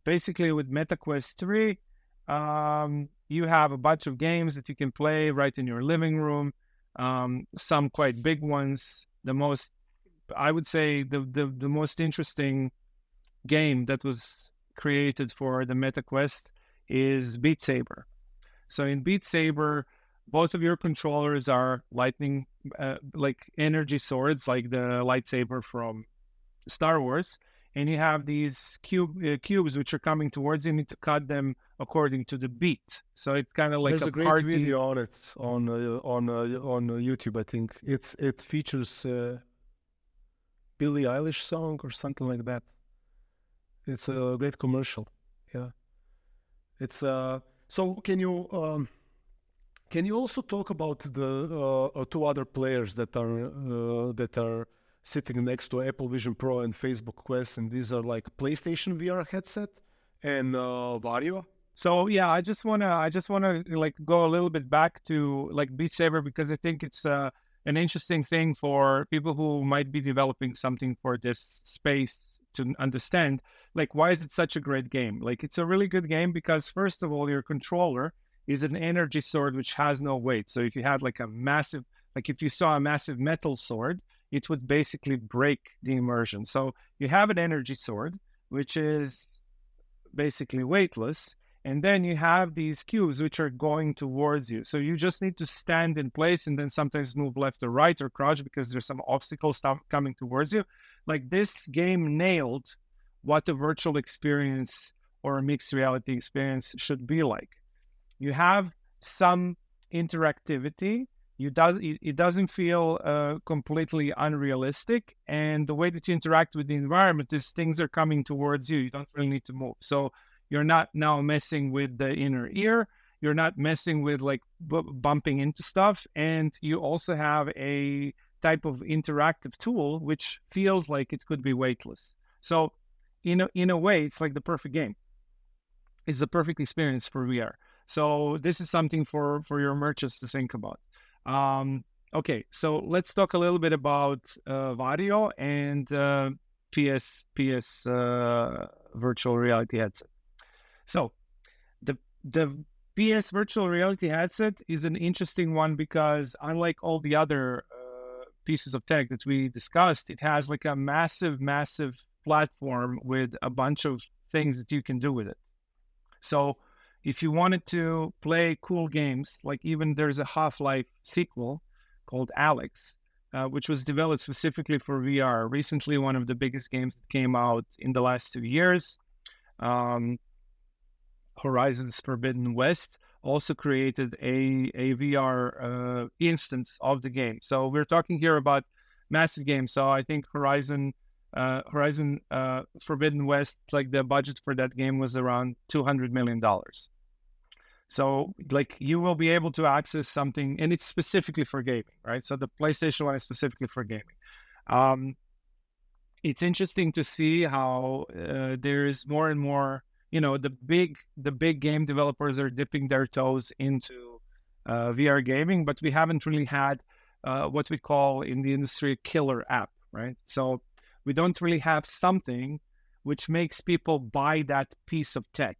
basically with MetaQuest 3, you have a bunch of games that you can play right in your living room, some quite big ones. I would say the most interesting game that was created for the MetaQuest is Beat Saber. So in Beat Saber, both of your controllers are lightning, like energy swords, like the lightsaber from Star Wars. And you have these cubes which are coming towards you. You need to cut them according to the beat. So it's kind of like there's a great party video on it on YouTube. I think it features Billie Eilish song or something like that. It's a great commercial. Yeah, it's so can you also talk about the two other players that are sitting next to Apple Vision Pro and Facebook Quest, and these are like PlayStation VR headset and Vario? So yeah, I just wanna like go a little bit back to like Beat Saber, because I think it's an interesting thing for people who might be developing something for this space to understand. Like, why is it such a great game? Like, it's a really good game because, first of all, your controller is an energy sword which has no weight. So if you had like if you saw a massive metal sword, it would basically break the immersion. So you have an energy sword, which is basically weightless. And then you have these cubes which are going towards you. So you just need to stand in place and then sometimes move left or right or crouch because there's some obstacle stuff coming towards you. Like, this game nailed what a virtual experience or a mixed reality experience should be like. You have some interactivity. It doesn't feel completely unrealistic. And the way that you interact with the environment is things are coming towards you. You don't really need to move. So you're not now messing with the inner ear. You're not messing with like bumping into stuff. And you also have a type of interactive tool which feels like it could be weightless. So in a way, it's like the perfect game. It's the perfect experience for VR. So this is something for your merchants to think about. Okay, so let's talk a little bit about Vario and PS virtual reality headset. So the PS virtual reality headset is an interesting one because, unlike all the other pieces of tech that we discussed, it has like a massive platform with a bunch of things that you can do with it. So if you wanted to play cool games, like even there's a Half-Life sequel called Alex, which was developed specifically for VR. Recently, one of the biggest games that came out in the last 2 years, Horizon's Forbidden West, also created a VR instance of the game. So we're talking here about massive games. So I think Horizon Forbidden West, like the budget for that game was around $200 million. So like you will be able to access something, and it's specifically for gaming, right? So the PlayStation 1 is specifically for gaming. It's interesting to see how there is more and more, the big game developers are dipping their toes into VR gaming, but we haven't really had what we call in the industry a killer app, right? So we don't really have something which makes people buy that piece of tech.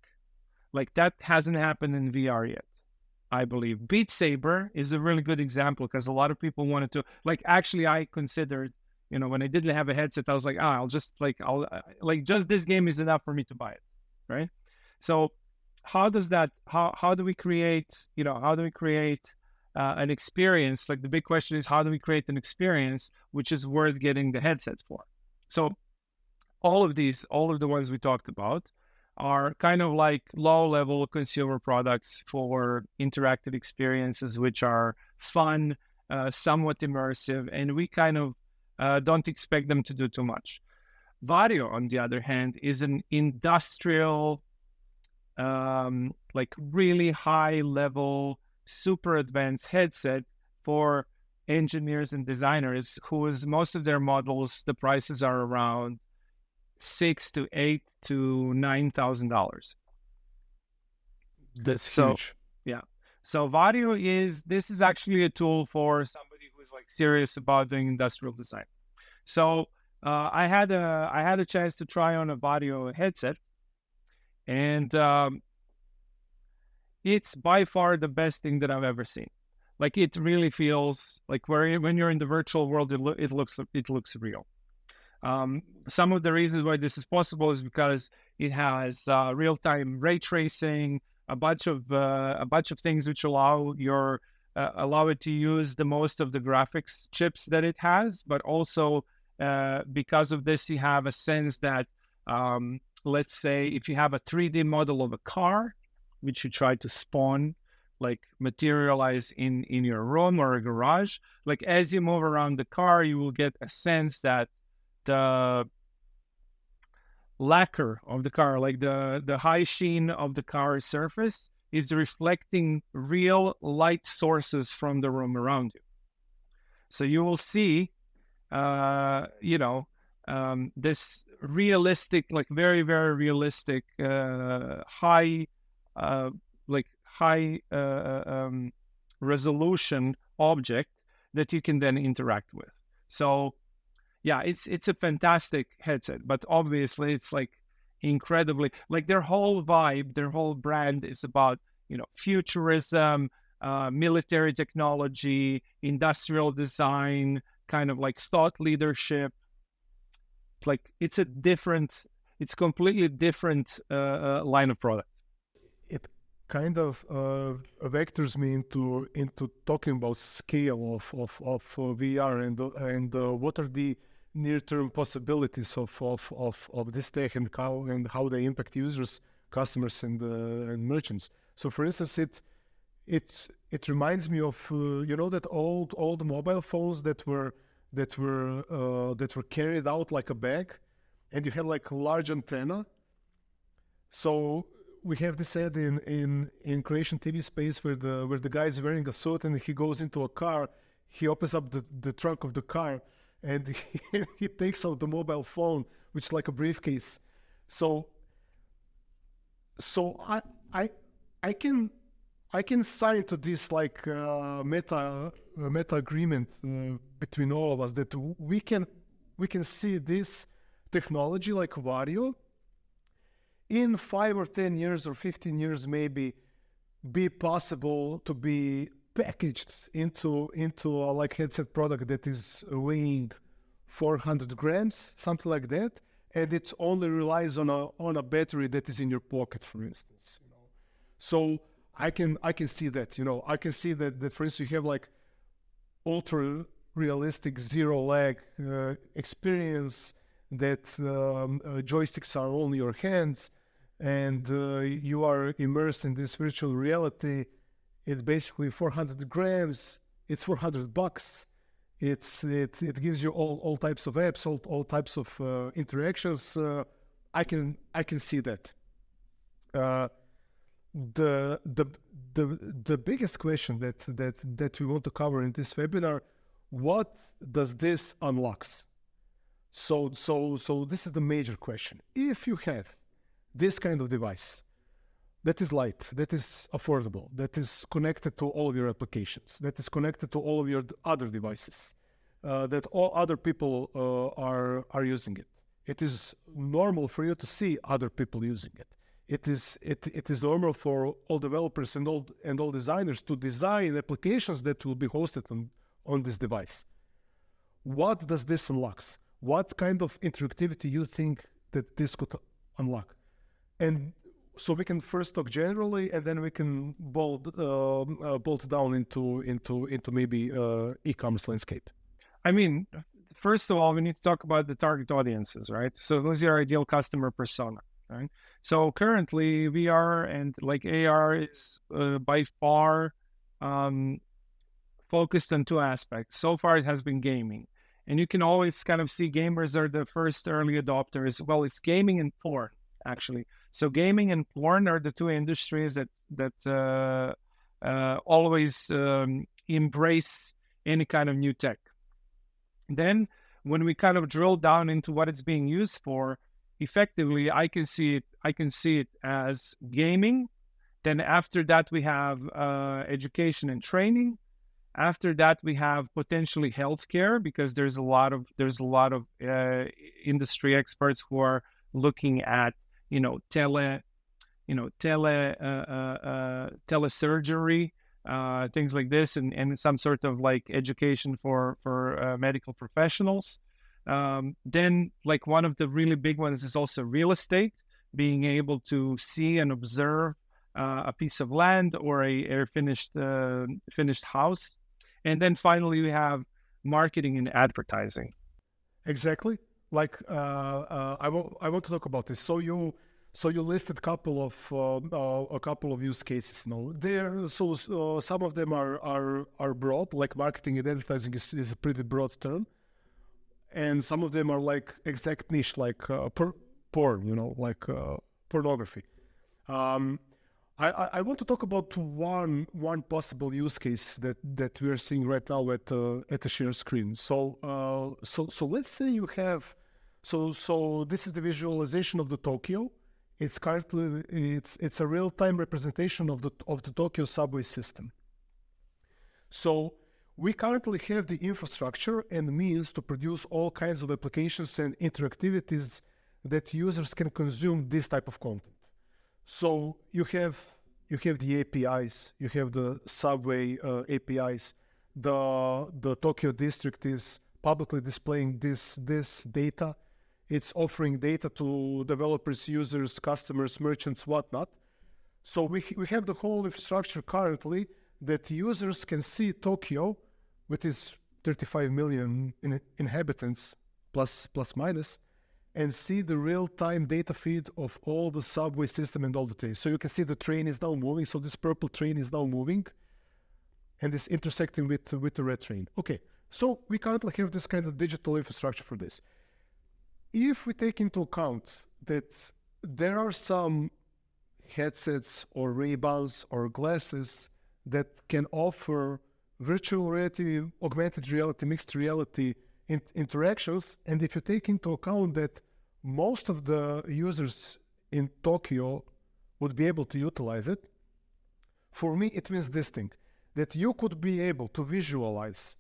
Like that hasn't happened in VR yet, I believe. Beat Saber is a really good example because a lot of people wanted to, like, actually I considered, when I didn't have a headset, I was like, just this game is enough for me to buy it, right? So how do we create an experience? Like the big question is, how do we create an experience which is worth getting the headset for? So all of the ones we talked about are kind of like low-level consumer products for interactive experiences, which are fun, somewhat immersive, and we kind of don't expect them to do too much. Vario, on the other hand, is an industrial, like really high-level, super advanced headset for engineers and designers whose most of their models, the prices are around $6,000 to $8,000 to $9,000. That's huge. Yeah. So Vario is actually a tool for somebody who's like serious about doing industrial design. So I had a chance to try on a Vario headset, and it's by far the best thing that I've ever seen. Like it really feels like when you're in the virtual world, it looks real. Some of the reasons why this is possible is because it has real-time ray tracing, a bunch of things which allow it to use the most of the graphics chips that it has, but also because of this, you have a sense that, let's say, if you have a 3D model of a car, which you try to spawn, like materialize in your room or a garage, like as you move around the car, you will get a sense that the lacquer of the car, like the high sheen of the car's surface, is reflecting real light sources from the room around you. So you will see, this realistic, like very, very realistic, high resolution object that you can then interact with. So yeah, it's a fantastic headset, but obviously it's like incredibly, like their whole vibe, their whole brand is about, futurism, military technology, industrial design, kind of like thought leadership. Like it's completely different line of product. It kind of vectors me into talking about scale of VR and what are the near-term possibilities of this tech and how they impact users, customers, and merchants. So, for instance, it reminds me of that old mobile phones that were carried out like a bag, and you had like a large antenna. So we have this ad in Croatian TV space where the guy is wearing a suit and he goes into a car, he opens up the trunk of the car, and he takes out the mobile phone, which is like a briefcase. So I can sign to this like meta agreement between all of us that we can see this technology like Vario in 5 or 10 years or 15 years maybe be possible to be packaged into a like headset product that is weighing 400 grams, something like that, and it only relies on a battery that is in your pocket, for instance. So I can see that. I can see that for instance you have like ultra realistic zero lag experience that joysticks are only your hands, and you are immersed in this virtual reality. It's basically 400 grams. It's $400. It gives you all types of apps, all types of interactions. I can see that. The biggest question that we want to cover in this webinar: what does this unlocks? So this is the major question. If you have this kind of device that is light, that is affordable, that is connected to all of your applications, that is connected to all of your other devices, that all other people are using it. It is normal for you to see other people using it. It is normal for all developers and all designers to design applications that will be hosted on this device. What does this unlock? What kind of interactivity you think that this could unlock? And so we can first talk generally, and then we can bolt down into maybe e-commerce landscape. I mean, first of all, we need to talk about the target audiences, right? So who's your ideal customer persona, right? So currently VR and like AR is by far focused on two aspects. So far it has been gaming. And you can always kind of see gamers are the first early adopters. Well, it's gaming and porn, actually. So gaming and porn are the two industries that always embrace any kind of new tech. Then when we kind of drill down into what it's being used for, effectively, I can see it as gaming. Then after that, we have education and training. After that, we have potentially healthcare, because there's a lot of industry experts who are looking at telesurgery, things like this, and some sort of like education for medical professionals. Then, like, one of the really big ones is also real estate, being able to see and observe a piece of land or a finished house. And then finally, we have marketing and advertising. Exactly. Like I want to talk about this. So you listed a couple of use cases. Some of them are broad, like marketing and advertising is a pretty broad term, and some of them are like exact niche, like porn, like pornography. I want to talk about one possible use case that we are seeing right now at the share screen. So let's say you have so this is the visualization of the Tokyo. It's currently it's a real-time representation of the Tokyo subway system. So we currently have the infrastructure and means to produce all kinds of applications and interactivities that users can consume this type of content. So you have the APIs, you have the subway APIs. The Tokyo district is publicly displaying this data. It's offering data to developers, users, customers, merchants, whatnot. So we have the whole infrastructure currently that users can see Tokyo with its 35 million inhabitants, plus minus, and see the real-time data feed of all the subway system and all the trains. So you can see the train is now moving. So this purple train is now moving and is intersecting with the red train. Okay, so we currently have this kind of digital infrastructure for this. If we take into account that there are some headsets or Ray-Bans or glasses that can offer virtual reality, augmented reality, mixed reality interactions, and if you take into account that most of the users in Tokyo would be able to utilize it, for me it means this thing, that you could be able to visualize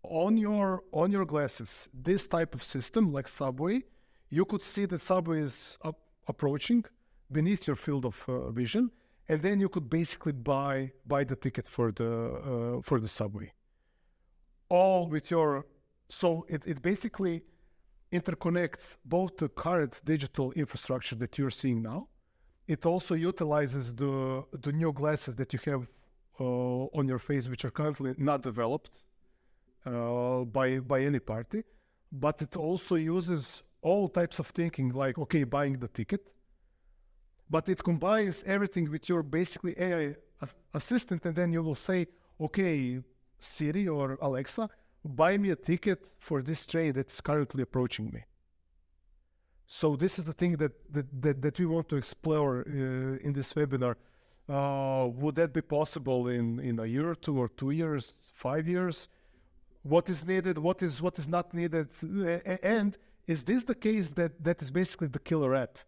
on your glasses this type of system like subway. You could see that subway is approaching beneath your field of vision, and then you could basically buy the ticket for the subway, all with your. So it basically interconnects both the current digital infrastructure that you're seeing now. It also utilizes the new glasses that you have on your face, which are currently not developed by any party, but it also uses all types of thinking, like, okay, buying the ticket, but it combines everything with your basically AI assistant, and then you will say, okay, Siri or Alexa, buy me a ticket for this train that's currently approaching me. So this is the thing that we want to explore in this webinar. Would that be possible in a year or two, or 2 years, 5 years? What is needed? What is not needed? And is this the case that is basically the killer app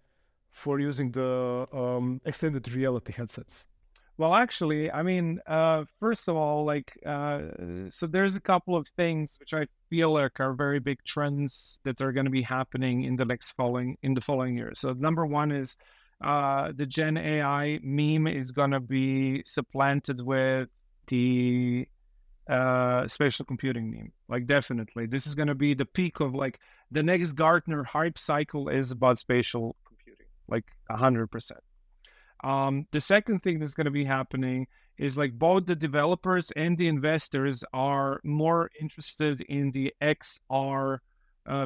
for using the extended reality headsets? Well, actually, I mean, first of all, so there's a couple of things which I feel like are very big trends that are going to be happening in the following years. So number one is the Gen AI meme is going to be supplanted with the spatial computing meme. Like, definitely, this is going to be the peak of, like, the next Gartner hype cycle is about spatial computing, like 100%. The second thing that's going to be happening is, like, both the developers and the investors are more interested in the XR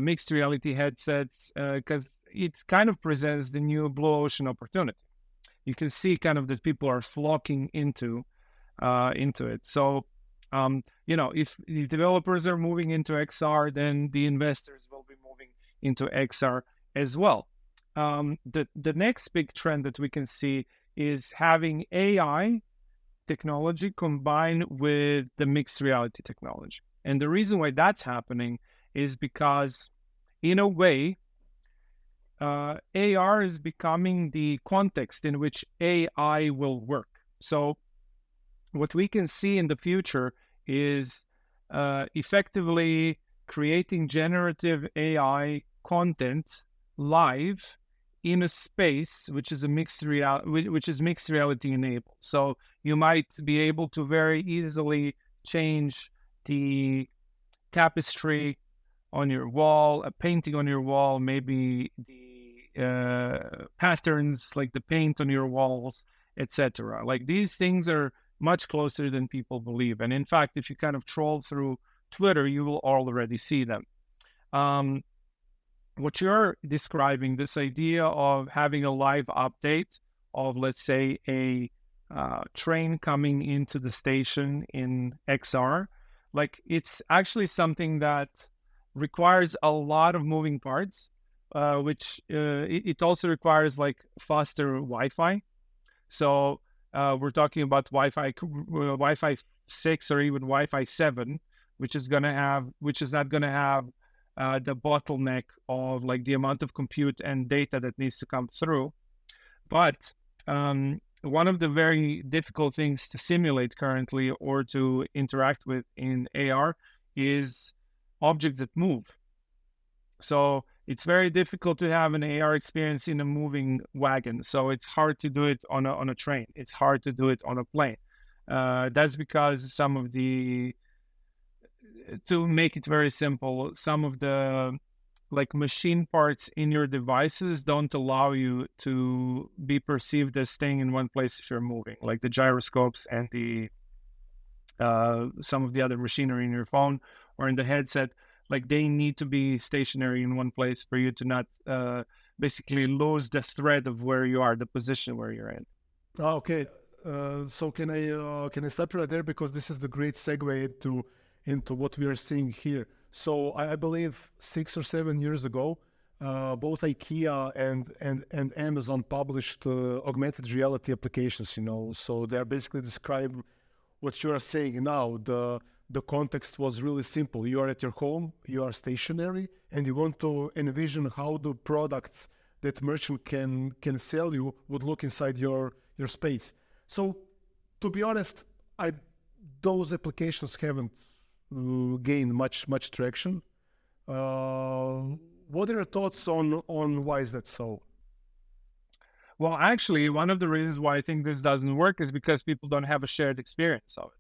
mixed reality headsets because it kind of presents the new blue ocean opportunity. You can see kind of that people are flocking into it. So, if developers are moving into XR, then the investors will be moving into XR as well. The next big trend that we can see is having AI technology combined with the mixed reality technology. And the reason why that's happening is because, in a way, AR is becoming the context in which AI will work. So what we can see in the future is effectively creating generative AI content live in a space which is mixed reality enabled. So you might be able to very easily change the tapestry on your wall, a painting on your wall, maybe the patterns, like the paint on your walls, etc. Like, these things are much closer than people believe. And in fact, if you kind of troll through Twitter, you will already see them. What you're describing, this idea of having a live update of, let's say, a train coming into the station in XR, like, it's actually something that requires a lot of moving parts, which it also requires, like, faster Wi-Fi. So we're talking about Wi-Fi 6 or even Wi-Fi 7, which is not going to have the bottleneck of, like, the amount of compute and data that needs to come through. But one of the very difficult things to simulate currently or to interact with in AR is objects that move. So it's very difficult to have an AR experience in a moving wagon. So it's hard to do it on a train. It's hard to do it on a plane. That's because to make it very simple, some of the, like, machine parts in your devices don't allow you to be perceived as staying in one place if you're moving, like the gyroscopes and the some of the other machinery in your phone or in the headset. Like, they need to be stationary in one place for you to not basically lose the thread of where you are, the position where you're in. Okay, so can I stop right there, because this is the great segue into what we are seeing here. So I believe 6 or 7 years ago, both IKEA and Amazon published augmented reality applications. So they're basically describing what you are saying now. The context was really simple. You are at your home, you are stationary, and you want to envision how the products that merchant can sell you would look inside your space. So, to be honest, those applications haven't gained much traction. What are your thoughts on why is that so? Well, actually, one of the reasons why I think this doesn't work is because people don't have a shared experience of it.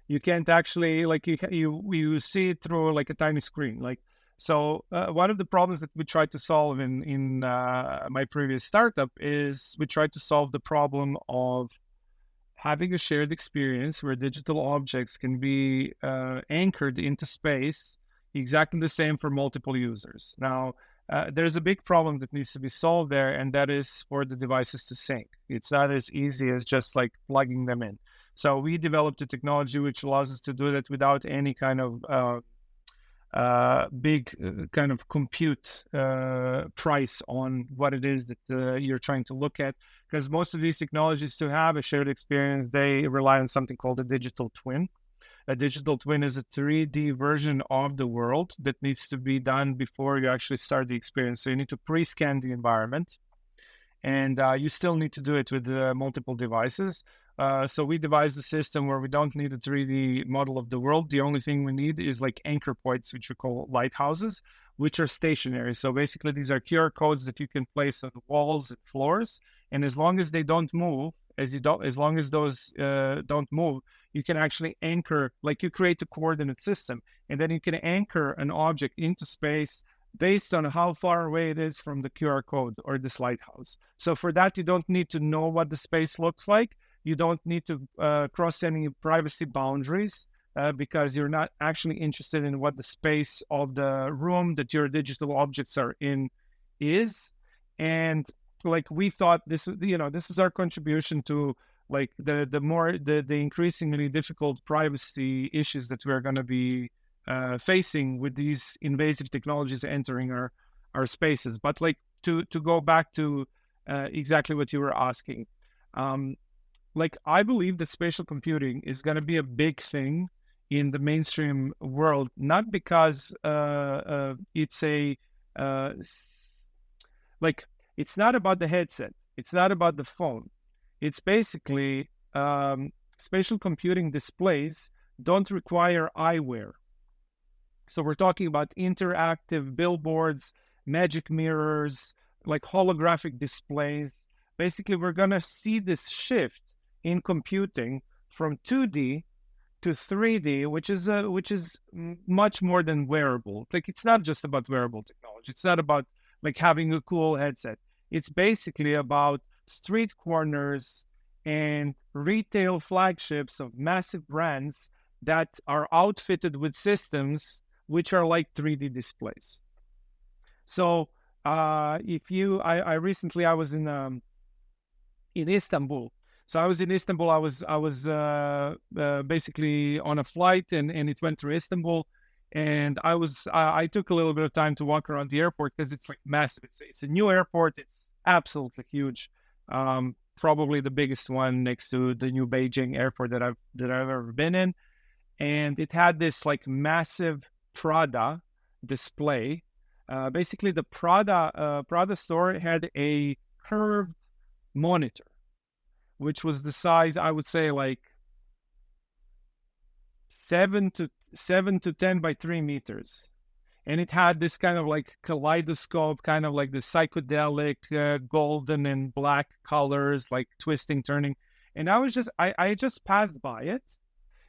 You can't actually, like, you see it through, like, a tiny screen. Like, so one of the problems that we tried to solve in my previous startup is we tried to solve the problem of having a shared experience where digital objects can be anchored into space, exactly the same for multiple users. Now, there's a big problem that needs to be solved there, and that is for the devices to sync. It's not as easy as just like plugging them in. So we developed a technology which allows us to do that without any kind of big kind of compute price on what it is that you're trying to look at. Because most of these technologies, to have a shared experience, they rely on something called a digital twin. A digital twin is a 3D version of the world that needs to be done before you actually start the experience. So you need to pre-scan the environment, and you still need to do it with multiple devices. So we devised a system where we don't need a 3D model of the world. The only thing we need is like anchor points, which we call lighthouses, which are stationary. So basically, these are QR codes that you can place on walls and floors, and as long as they don't move, as long as those don't move, you can actually anchor, like you create a coordinate system, and then you can anchor an object into space based on how far away it is from the QR code or this lighthouse. So for that, you don't need to know what the space looks like. You don't need to cross any privacy boundaries because you're not actually interested in what the space of the room that your digital objects are in is. And like we thought this is our contribution to like the increasingly difficult privacy issues that we're going to be facing with these invasive technologies entering our spaces. But like to go back to exactly what you were asking, like I believe that spatial computing is going to be a big thing in the mainstream world, not because it's it's not about the headset, it's not about the phone. It's basically spatial computing displays don't require eyewear. So we're talking about interactive billboards, magic mirrors, like holographic displays. Basically, we're going to see this shift in computing from 2D to 3D, which is much more than wearable. Like it's not just about wearable technology. It's not about like having a cool headset. It's basically about street corners and retail flagships of massive brands that are outfitted with systems which are like 3D displays. So I recently was in Istanbul. So I was in Istanbul. I was basically on a flight, and it went through Istanbul. And I took a little bit of time to walk around the airport because it's like massive. It's a new airport. It's absolutely huge. Probably the biggest one next to the new Beijing airport that I've ever been in. And it had this like massive Prada display. Basically, the Prada store had a curved monitor, which was the size, I would say, like 7 to 10 by 3 meters. And it had this kind of like kaleidoscope, kind of like the psychedelic golden and black colors, like twisting, turning. And I just passed by it.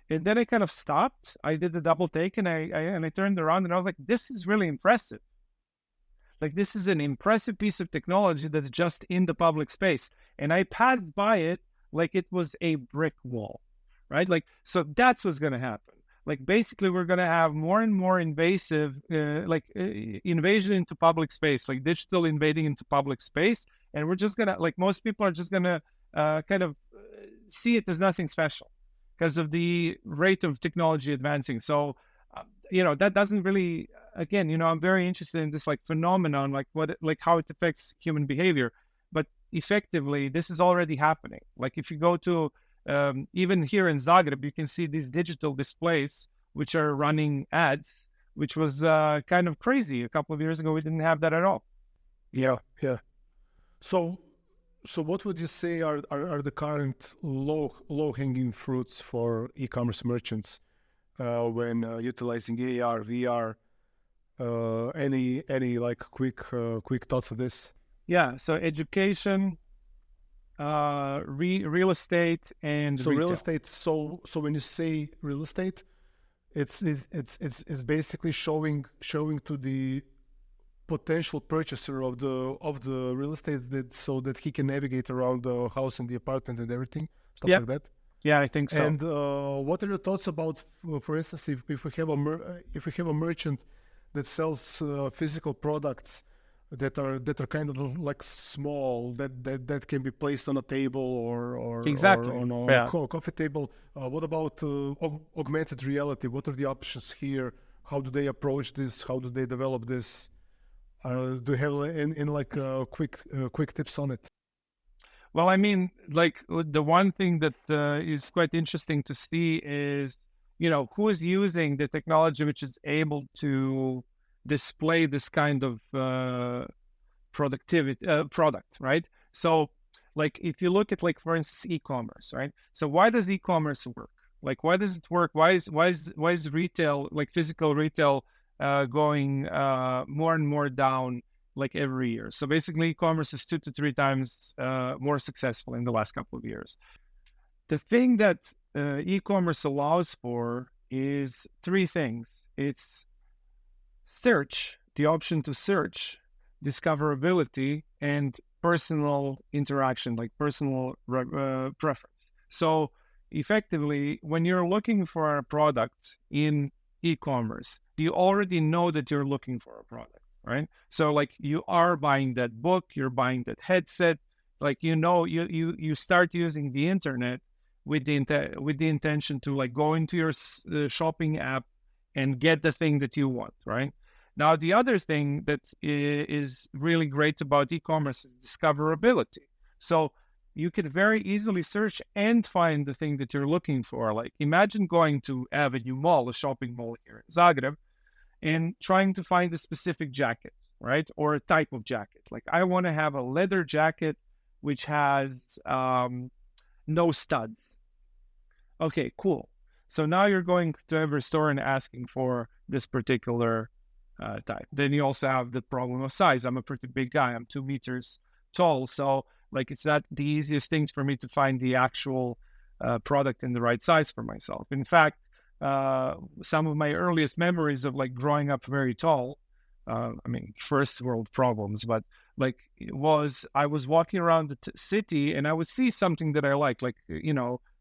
And then I kind of stopped. I did the double take and I turned around and I was like, this is really impressive. Like this is an impressive piece of technology that's just in the public space. And I passed by it like it was a brick wall, right? Like, so that's what's going to happen. Like basically we're going to have more and more invasive, invasion into public space, like digital invading into public space. And we're just going to, like most people are just going to kind of see it as nothing special because of the rate of technology advancing. So, that doesn't really, again, I'm very interested in this like phenomenon, like how it affects human behavior. But effectively, this is already happening. Like if you go to, even here in Zagreb, you can see these digital displays which are running ads, which was kind of crazy. A couple of years ago, we didn't have that at all. Yeah. So what would you say are the current low-hanging fruits for e-commerce merchants when utilizing AR, VR? Any like quick thoughts of this? Yeah. So education, real estate, and so retail. Real estate. So when you say real estate, it's basically showing to the potential purchaser of the real estate so that he can navigate around the house and the apartment and everything, stuff like that. Yeah, I think so. And what are your thoughts about, for instance, if we have a merchant that sells physical products, that are kind of like small, that can be placed on a table or Exactly. or on a Yeah. coffee table. What about augmented reality? What are the options here? How do they approach this? How do they develop this? Do you have in like quick tips on it? Well, I mean, like the one thing that is quite interesting to see is, who is using the technology which is able to display this kind of productivity product, right? So, like if you look at, like, for instance, e-commerce, right? So why does e-commerce work? Like, why does it work? Why is retail, like physical retail, going more and more down, like every year? So basically, e-commerce is 2 to 3 times more successful in the last couple of years. The thing that e-commerce allows for is 3 things. It's search, the option to search, discoverability, and personal interaction, like personal preference. So effectively, when you're looking for a product in e-commerce, you already know that you're looking for a product, right? So like you are buying that book, you're buying that headset, like you start using the internet with the intention to like go into your shopping app and get the thing that you want, right? Now, the other thing that is really great about e-commerce is discoverability. So you can very easily search and find the thing that you're looking for. Like imagine going to Avenue Mall, a shopping mall here in Zagreb, and trying to find a specific jacket, right? Or a type of jacket. Like I want to have a leather jacket which has no studs. Okay, cool. So now you're going to every store and asking for this particular type. Then you also have the problem of size. I'm a pretty big guy. I'm 2 meters tall. So like it's not the easiest things for me to find the actual product in the right size for myself. In fact, some of my earliest memories of like growing up very tall, I mean, first world problems, but like I was walking around the city and I would see something that I like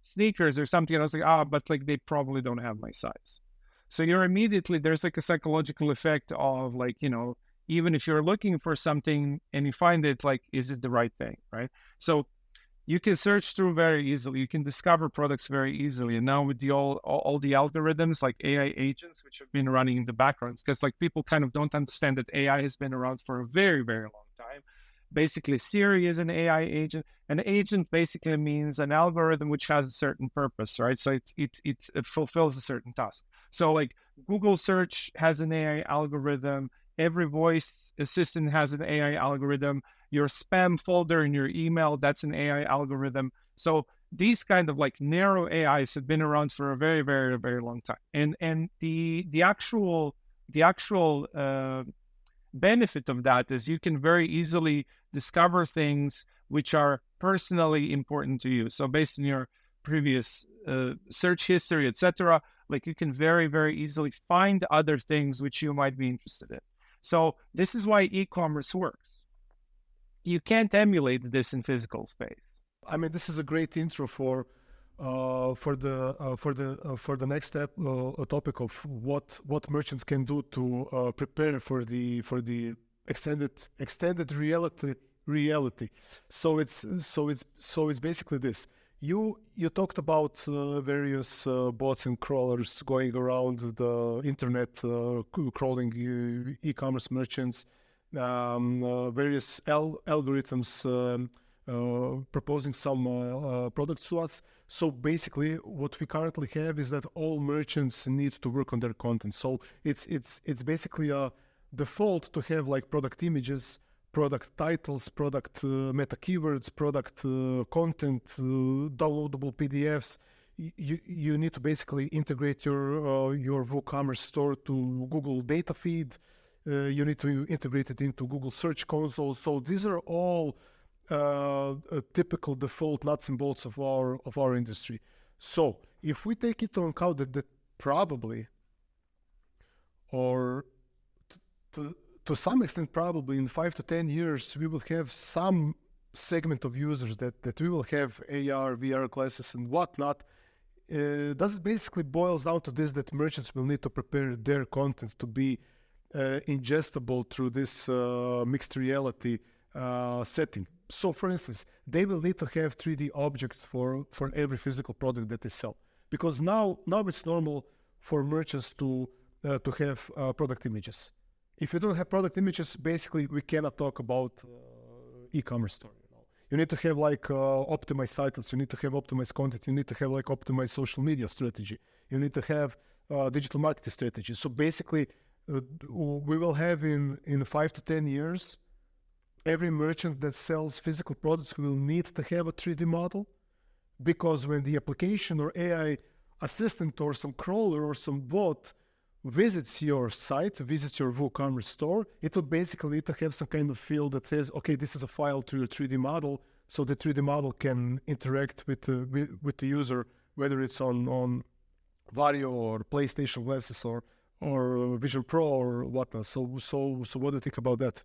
sneakers or something. And I was like, but like they probably don't have my size. So there's like a psychological effect of like, even if you're looking for something and you find it, like, is it the right thing, right? So you can search through very easily. You can discover products very easily. And now with all the algorithms, like AI agents, which have been running in the backgrounds, because like people kind of don't understand that AI has been around for a very, very long time. Basically, Siri is an AI agent. An agent basically means an algorithm which has a certain purpose, right? So it fulfills a certain task. So like Google search has an AI algorithm. Every voice assistant has an AI algorithm. Your spam folder in your email, that's an AI algorithm. So these kind of like narrow AIs have been around for a very, very, very long time. And the actual benefit of that is you can very easily discover things which are personally important to you. So based on your previous search history, etc., like you can very, very easily find other things which you might be interested in. So this is why e-commerce works. You can't emulate this in physical space. I mean, this is a great intro for the next step, a topic of what merchants can do to prepare for the extended reality. So it's basically this. You talked about various bots and crawlers going around the internet, crawling e-commerce merchants, various algorithms proposing some products to us. So basically, what we currently have is that all merchants need to work on their content. So it's basically a default to have like product images, product titles, product meta keywords, product content, downloadable PDFs. You need to basically integrate your WooCommerce store to Google data feed. You need to integrate it into Google Search Console. So these are all typical default nuts and bolts of our industry. So if we take into account that probably, or to some extent probably in 5 to 10 years, we will have some segment of users that we will have AR, VR glasses and whatnot. Does it basically boils down to this, that merchants will need to prepare their content to be ingestible through this mixed reality setting. So, for instance, they will need to have 3D objects for every physical product that they sell, because now it's normal for merchants to have product images. If you don't have product images, basically we cannot talk about e-commerce store. You need to have like optimized titles. You need to have optimized content. You need to have like optimized social media strategy. You need to have digital marketing strategy. So basically, we will have in 5 to 10 years, every merchant that sells physical products will need to have a 3D model, because when the application or AI assistant or some crawler or some bot visits your site, visits your WooCommerce store, it will basically need to have some kind of field that says, okay, this is a file to your 3D model, so the 3D model can interact with the user, whether it's on Vario or PlayStation glasses or Vision Pro or whatnot. So what do you think about that?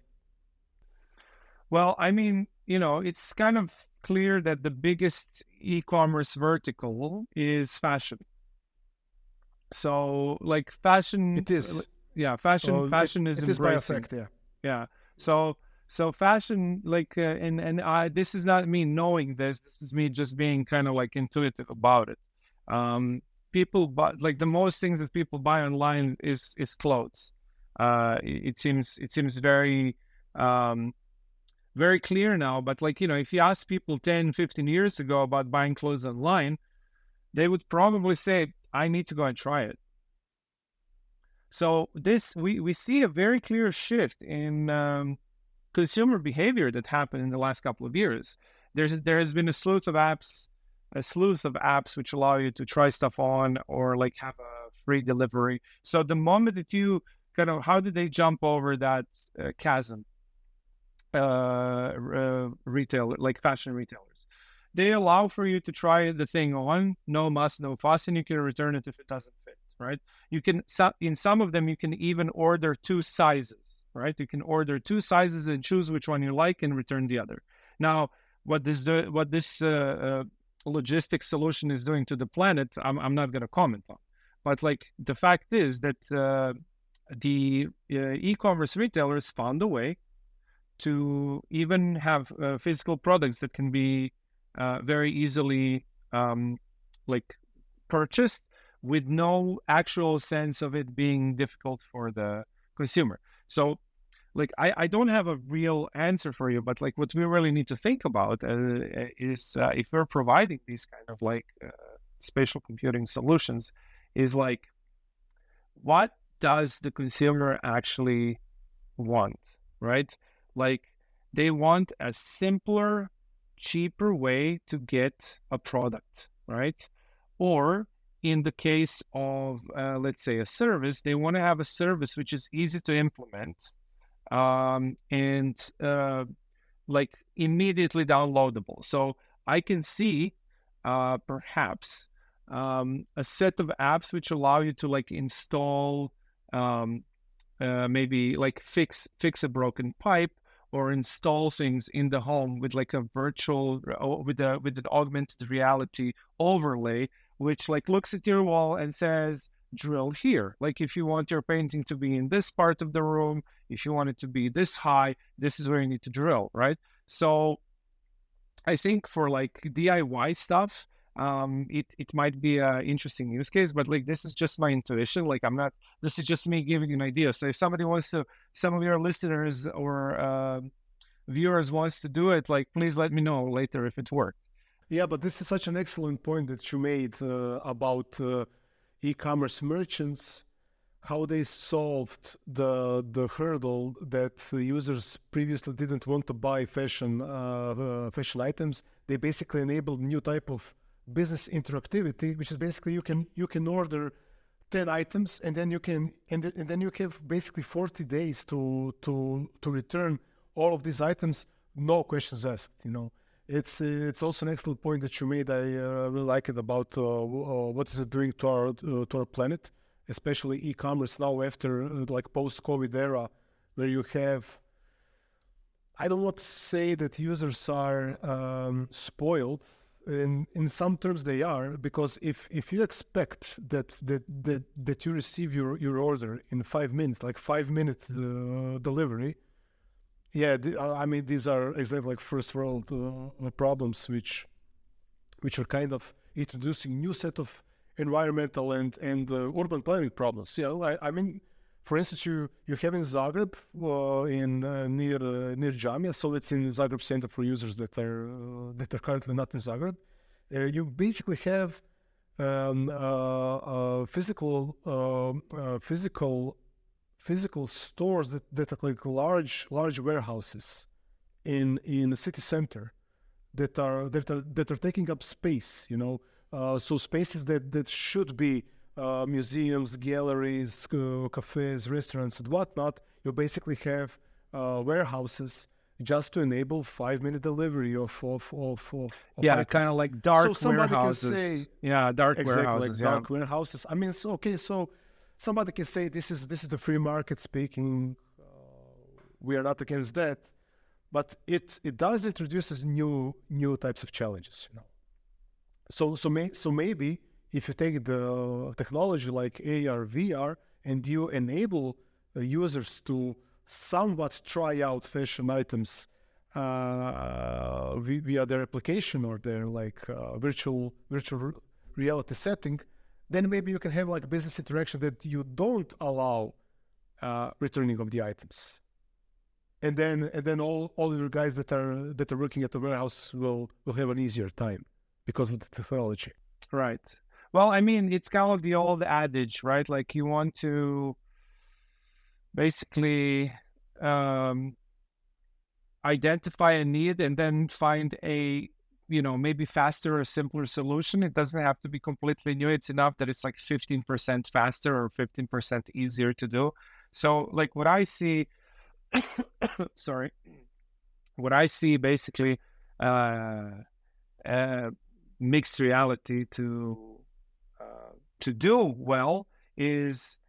Well, I mean, it's kind of clear that the biggest e-commerce vertical is fashion. So, like fashion, it is. Yeah, fashion is it is embracing. by effect, yeah. So fashion, like, and I, this is not me knowing this. This is me just being kind of like intuitive about it. People buy, like, the most things that people buy online is clothes. It seems very very clear now. But like, if you ask people 10, 15 years ago about buying clothes online, they would probably say, I need to go and try it. So this, we see a very clear shift in consumer behavior that happened in the last couple of years. There has been a slew of apps which allow you to try stuff on, or like have a free delivery. So the moment that you how did they jump over that chasm? Retail, like fashion retailers. They allow for you to try the thing on, no muss, no fuss, and you can return it if it doesn't fit, right? You can, in some of them, you can even order 2 sizes, right? You can order 2 sizes and choose which one you like and return the other. Now, what this logistics solution is doing to the planet, I'm not going to comment on. But like, the fact is that the e-commerce retailers found a way to even have physical products that can be very easily purchased with no actual sense of it being difficult for the consumer. So like, I don't have a real answer for you, but like, what we really need to think about is if we're providing these kind of like spatial computing solutions, is like, what does the consumer actually want, right? Like, they want a simpler, cheaper way to get a product, right? Or in the case of, let's say, a service, they want to have a service which is easy to implement and like immediately downloadable. So I can see perhaps a set of apps which allow you to like install maybe like fix a broken pipe, or install things in the home with like a virtual, with an augmented reality overlay, which like looks at your wall and says, drill here. Like, if you want your painting to be in this part of the room, if you want it to be this high, this is where you need to drill, right? So I think for like DIY stuff, it might be an interesting use case, but like, this is just my intuition. Like, this is just me giving you an idea. So if somebody wants to, some of your listeners or viewers wants to do it, like, please let me know later if it worked. Yeah, but this is such an excellent point that you made about e-commerce merchants, how they solved the hurdle that users previously didn't want to buy fashion items. They basically enabled new type of business interactivity, which is basically you can order 10 items and then you have basically 40 days to return all of these items, no questions asked. It's also an excellent point that you made. I really like it about what is it doing to our planet, especially e-commerce now after like post-COVID era, where you have, I don't want to say that users are spoiled. in some terms they are, because if you expect that you receive your order in 5 minutes, like 5-minute delivery, I mean, these are exactly like first world problems, which are kind of introducing new set of environmental and urban planning problems. I mean, for instance, you have in Zagreb, near Jamia, so it's in Zagreb center for users that are currently not in Zagreb. You basically have physical stores that are like large warehouses in the city center that are taking up space. So spaces that should be museums, galleries, cafes, restaurants, and whatnot. You basically have warehouses just to enable 5-minute delivery of kind items. of like dark So somebody warehouses. can say, dark exactly, warehouses. like dark warehouses. I mean, so somebody can say this is the free market speaking. We are not against that, but it does introduces new types of challenges. So maybe if you take the technology like AR, VR, and you enable users to somewhat try out fashion items via their application or their virtual reality setting, then maybe you can have like business interaction that you don't allow returning of the items, and then all your guys that are working at the warehouse will have an easier time because of the technology. Right. Well, I mean, it's kind of the old adage, right? Like you want to basically identify a need and then find a, maybe faster or simpler solution. It doesn't have to be completely new. It's enough that it's like 15% faster or 15% easier to do. So like what I see, what I see basically mixed reality to do well is,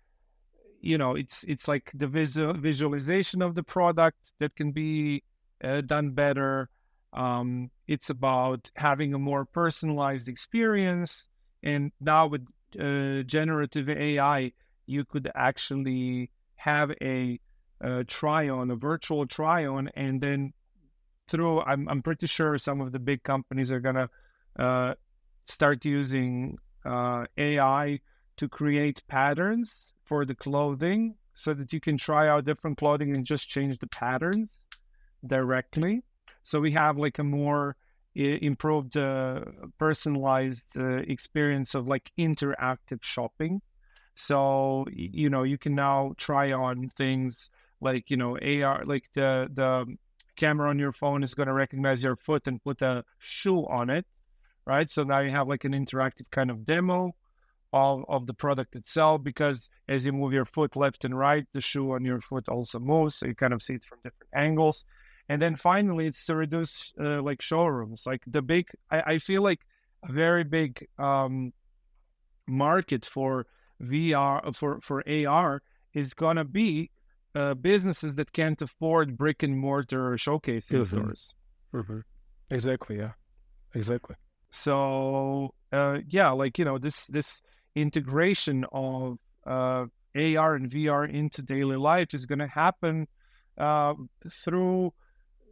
it's like the visualization of the product that can be done better. It's about having a more personalized experience. And now with generative AI, you could actually have a try-on, a virtual try-on, and then I'm pretty sure some of the big companies are going to start using AI to create patterns for the clothing so that you can try out different clothing and just change the patterns directly. So we have like a more improved personalized experience of like interactive shopping. So, you can now try on things like, AR, like the camera on your phone is going to recognize your foot and put a shoe on it, right? So now you have like an interactive kind of demo of the product itself, because as you move your foot left and right, the shoe on your foot also moves. So you kind of see it from different angles. And then finally, it's to reduce like showrooms. Like I feel like a very big market for VR, for AR is going to be businesses that can't afford brick and mortar showcasing stores. Mm-hmm. Exactly. Yeah, exactly. So this integration of AR and VR into daily life is going to happen through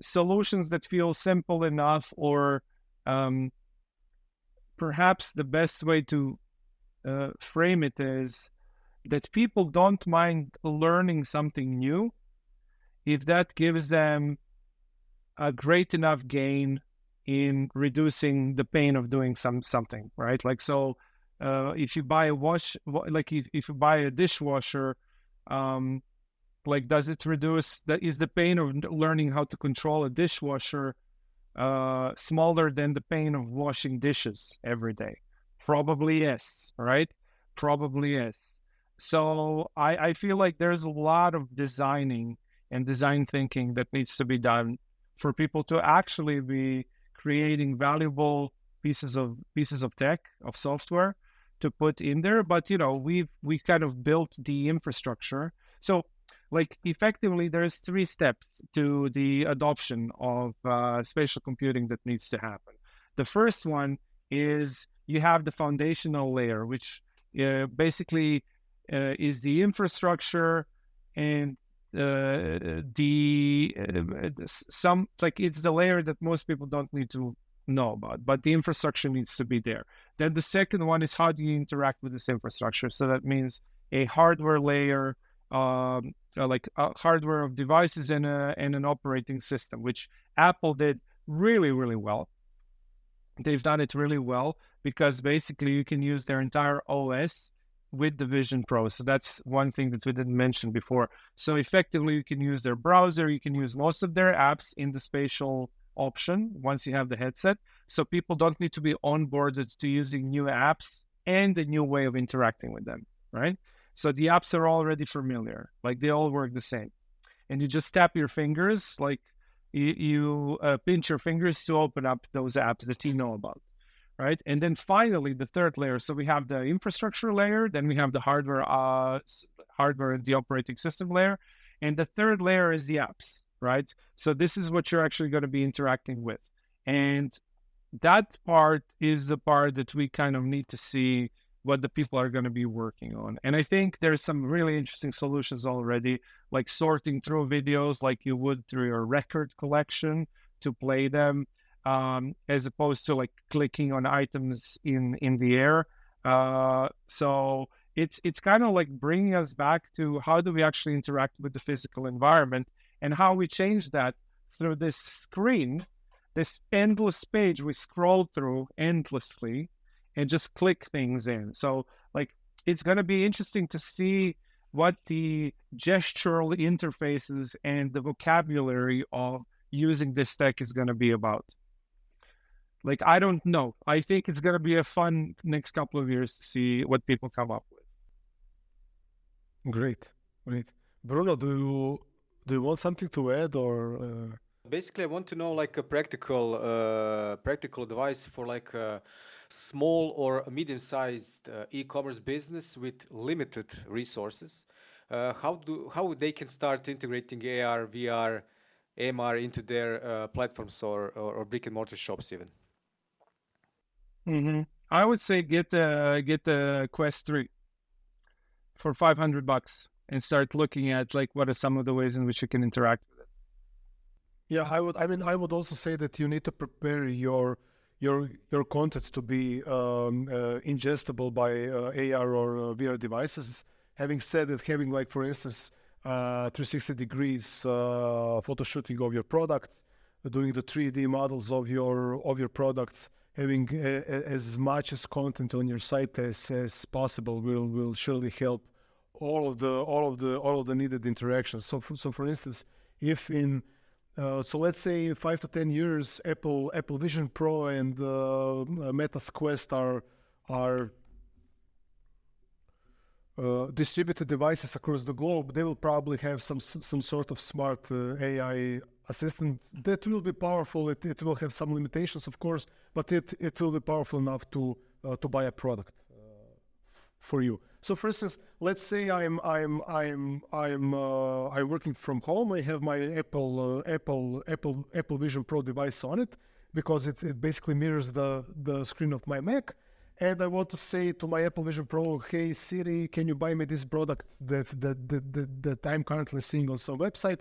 solutions that feel simple enough, or perhaps the best way to frame it is that people don't mind learning something new if that gives them a great enough gain in reducing the pain of doing something, right? Like, so if you buy if you buy a dishwasher, like, does it reduce is the pain of learning how to control a dishwasher smaller than the pain of washing dishes every day? Probably yes, right? Probably yes. So I feel like there's a lot of designing and design thinking that needs to be done for people to actually be creating valuable pieces of tech, of software to put in there. But we've kind of built the infrastructure. So like effectively there's 3 steps to the adoption of spatial computing that needs to happen. The first one is you have the foundational layer, which basically is the infrastructure and it's the layer that most people don't need to know about, but the infrastructure needs to be there. Then the second one is how do you interact with this infrastructure? So that means a hardware layer, like a hardware of devices and an operating system, which Apple did really, really well. They've done it really well because basically you can use their entire OS with the Vision Pro. So that's one thing that we didn't mention before. So effectively, you can use their browser. You can use most of their apps in the spatial option once you have the headset. So people don't need to be onboarded to using new apps and a new way of interacting with them, right? So the apps are already familiar. Like they all work the same. And you just tap your fingers, like you pinch your fingers to open up those apps that you know about. Right. And then finally, the third layer. So we have the infrastructure layer, then we have the hardware and the operating system layer. And the third layer is the apps, right? So this is what you're actually going to be interacting with. And that part is the part that we kind of need to see what the people are going to be working on. And I think there's some really interesting solutions already, like sorting through videos like you would through your record collection to play them. As opposed to like clicking on items in the air. So it's kind of like bringing us back to how do we actually interact with the physical environment and how we change that through this screen, this endless page we scroll through endlessly and just click things in. So like it's going to be interesting to see what the gestural interfaces and the vocabulary of using this tech is going to be about. Like, I don't know. I think it's going to be a fun next couple of years to see what people come up with. Great. Bruno, do you want something to add or? Basically, I want to know like a practical advice for like a small or a medium-sized e-commerce business with limited resources. How they can start integrating AR, VR, MR into their platforms or brick and mortar shops even? Mm-hmm. I would say get the Quest 3 for $500 and start looking at like what are some of the ways in which you can interact with it. Yeah, I would also say that you need to prepare your content to be ingestible by AR or VR devices. Having said that, having like for instance 360 degrees photo shooting of your products, doing the 3D models of your products, having as much as content on your site as possible will surely help all of the needed interactions. So for instance, if in so let's say 5 to 10 years, Apple Vision Pro and Meta's Quest are distributed devices across the globe, they will probably have some sort of smart AI assistant that will be powerful. It will have some limitations, of course, but it will be powerful enough to buy a product for you. So, for instance, let's say I'm working from home. I have my Apple Vision Pro device on it because it basically mirrors the screen of my Mac. And I want to say to my Apple Vision Pro, hey Siri, can you buy me this product that I'm currently seeing on some website?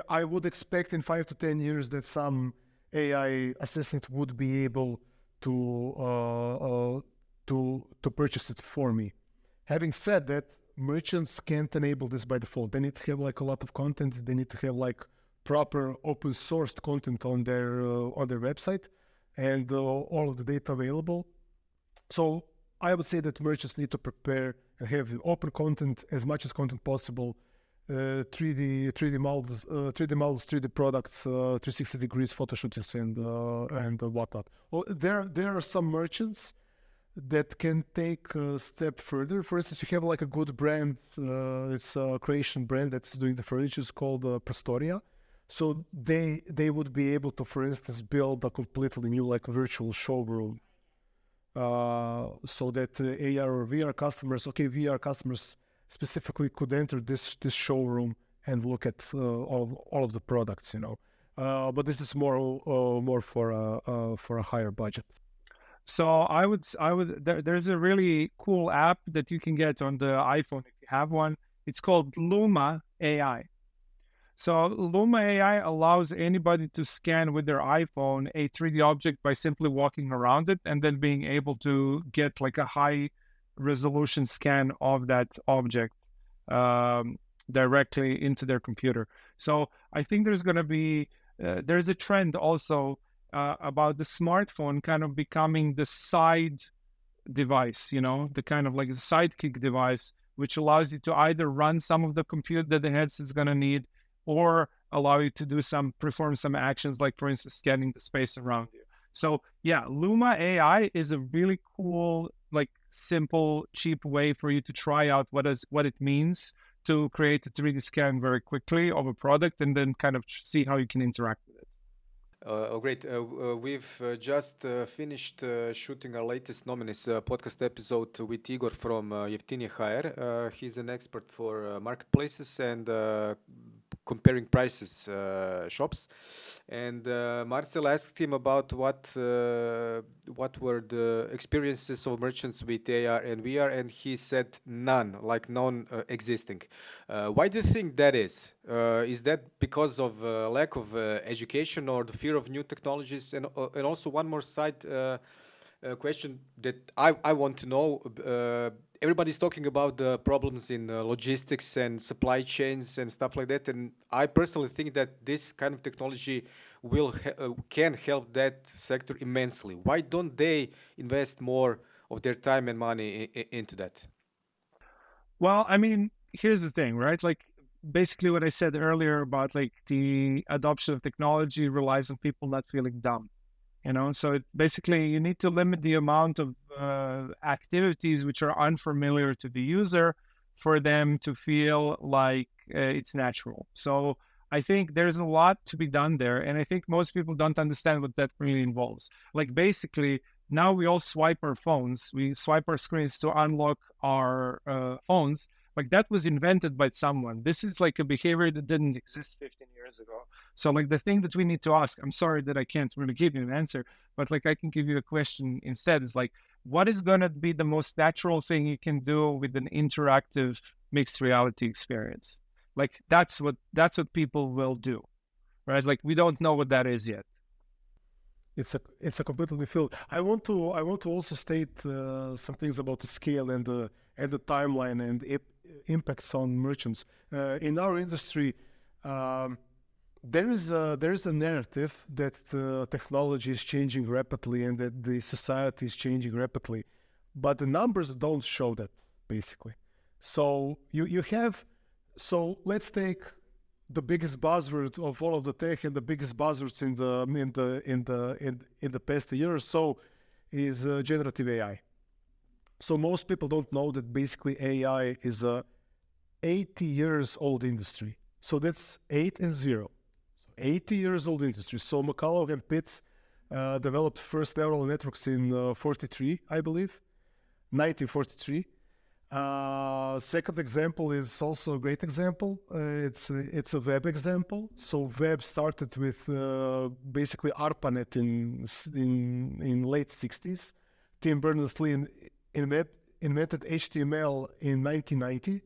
I would expect in 5 to 10 years that some AI assistant would be able to purchase it for me. Having said that, merchants can't enable this by default. They need to have like a lot of content. They need to have like proper open sourced content on their website and all of the data available. So I would say that merchants need to prepare and have open content, as much as content possible, 3D models, 3D products, 360 degrees photo shootings and whatnot. Well, there are some merchants that can take a step further. For instance, you have like a good brand, it's a Croatian brand that's doing the furniture, it's called Prostoria. So they would be able to, for instance, build a completely new like virtual showroom. So that AR or VR customers, VR customers specifically could enter this showroom and look at all of the products, but this is more for a higher budget. So there's a really cool app that you can get on the iPhone if you have one. It's called Luma AI. So Luma AI allows anybody to scan with their iPhone a 3D object by simply walking around it and then being able to get like a high resolution scan of that object directly into their computer. So I think there's going to be, there's a trend also about the smartphone kind of becoming the side device, the kind of like a sidekick device, which allows you to either run some of the compute that the headset's going to need, or allow you to perform some actions, like for instance, scanning the space around you. So yeah, Luma AI is a really cool, like simple, cheap way for you to try out what it means to create a 3D scan very quickly of a product, and then kind of see how you can interact with it. Great. We've just finished shooting our latest Nominis podcast episode with Igor from Jeftinije HR. He's an expert for marketplaces and comparing prices shops. And Marcel asked him about what were the experiences of merchants with AR and VR, and he said none, like non-existing. Why do you think that is? Is that because of lack of education or the fear of new technologies? And also one more side question that I want to know. Everybody's talking about the problems in logistics and supply chains and stuff like that. And I personally think that this kind of technology can help that sector immensely. Why don't they invest more of their time and money into that? Well, I mean, here's the thing, right? Like basically what I said earlier about like the adoption of technology relies on people not feeling dumb. So basically you need to limit the amount of activities which are unfamiliar to the user for them to feel like it's natural. So I think there's a lot to be done there. And I think most people don't understand what that really involves. Like basically now we all swipe our phones, we swipe our screens to unlock our phones. Like that was invented by someone. This is like a behavior that didn't exist 15 years ago. So like the thing that we need to ask, I'm sorry that I can't really give you an answer, but like I can give you a question instead, is like, what is going to be the most natural thing you can do with an interactive mixed reality experience? Like that's what people will do, right? Like we don't know what that is yet. It's a completely new field. I want to also state some things about the scale and the timeline and impacts on merchants. In our industry, there is a narrative that technology is changing rapidly and that the society is changing rapidly, but the numbers don't show that basically. So so let's take the biggest buzzword of all of the tech and the biggest buzzwords in the past year or so is generative AI. So most people don't know that basically AI is a 80 years old industry. So that's 8 and 0. So 80 years old industry. So McCulloch and Pitts developed first neural networks in 43, I believe, 1943. Second example is also a great example. It's a web example. So web started with basically ARPANET in late 60s. Tim Berners-Lee invented HTML in 1990.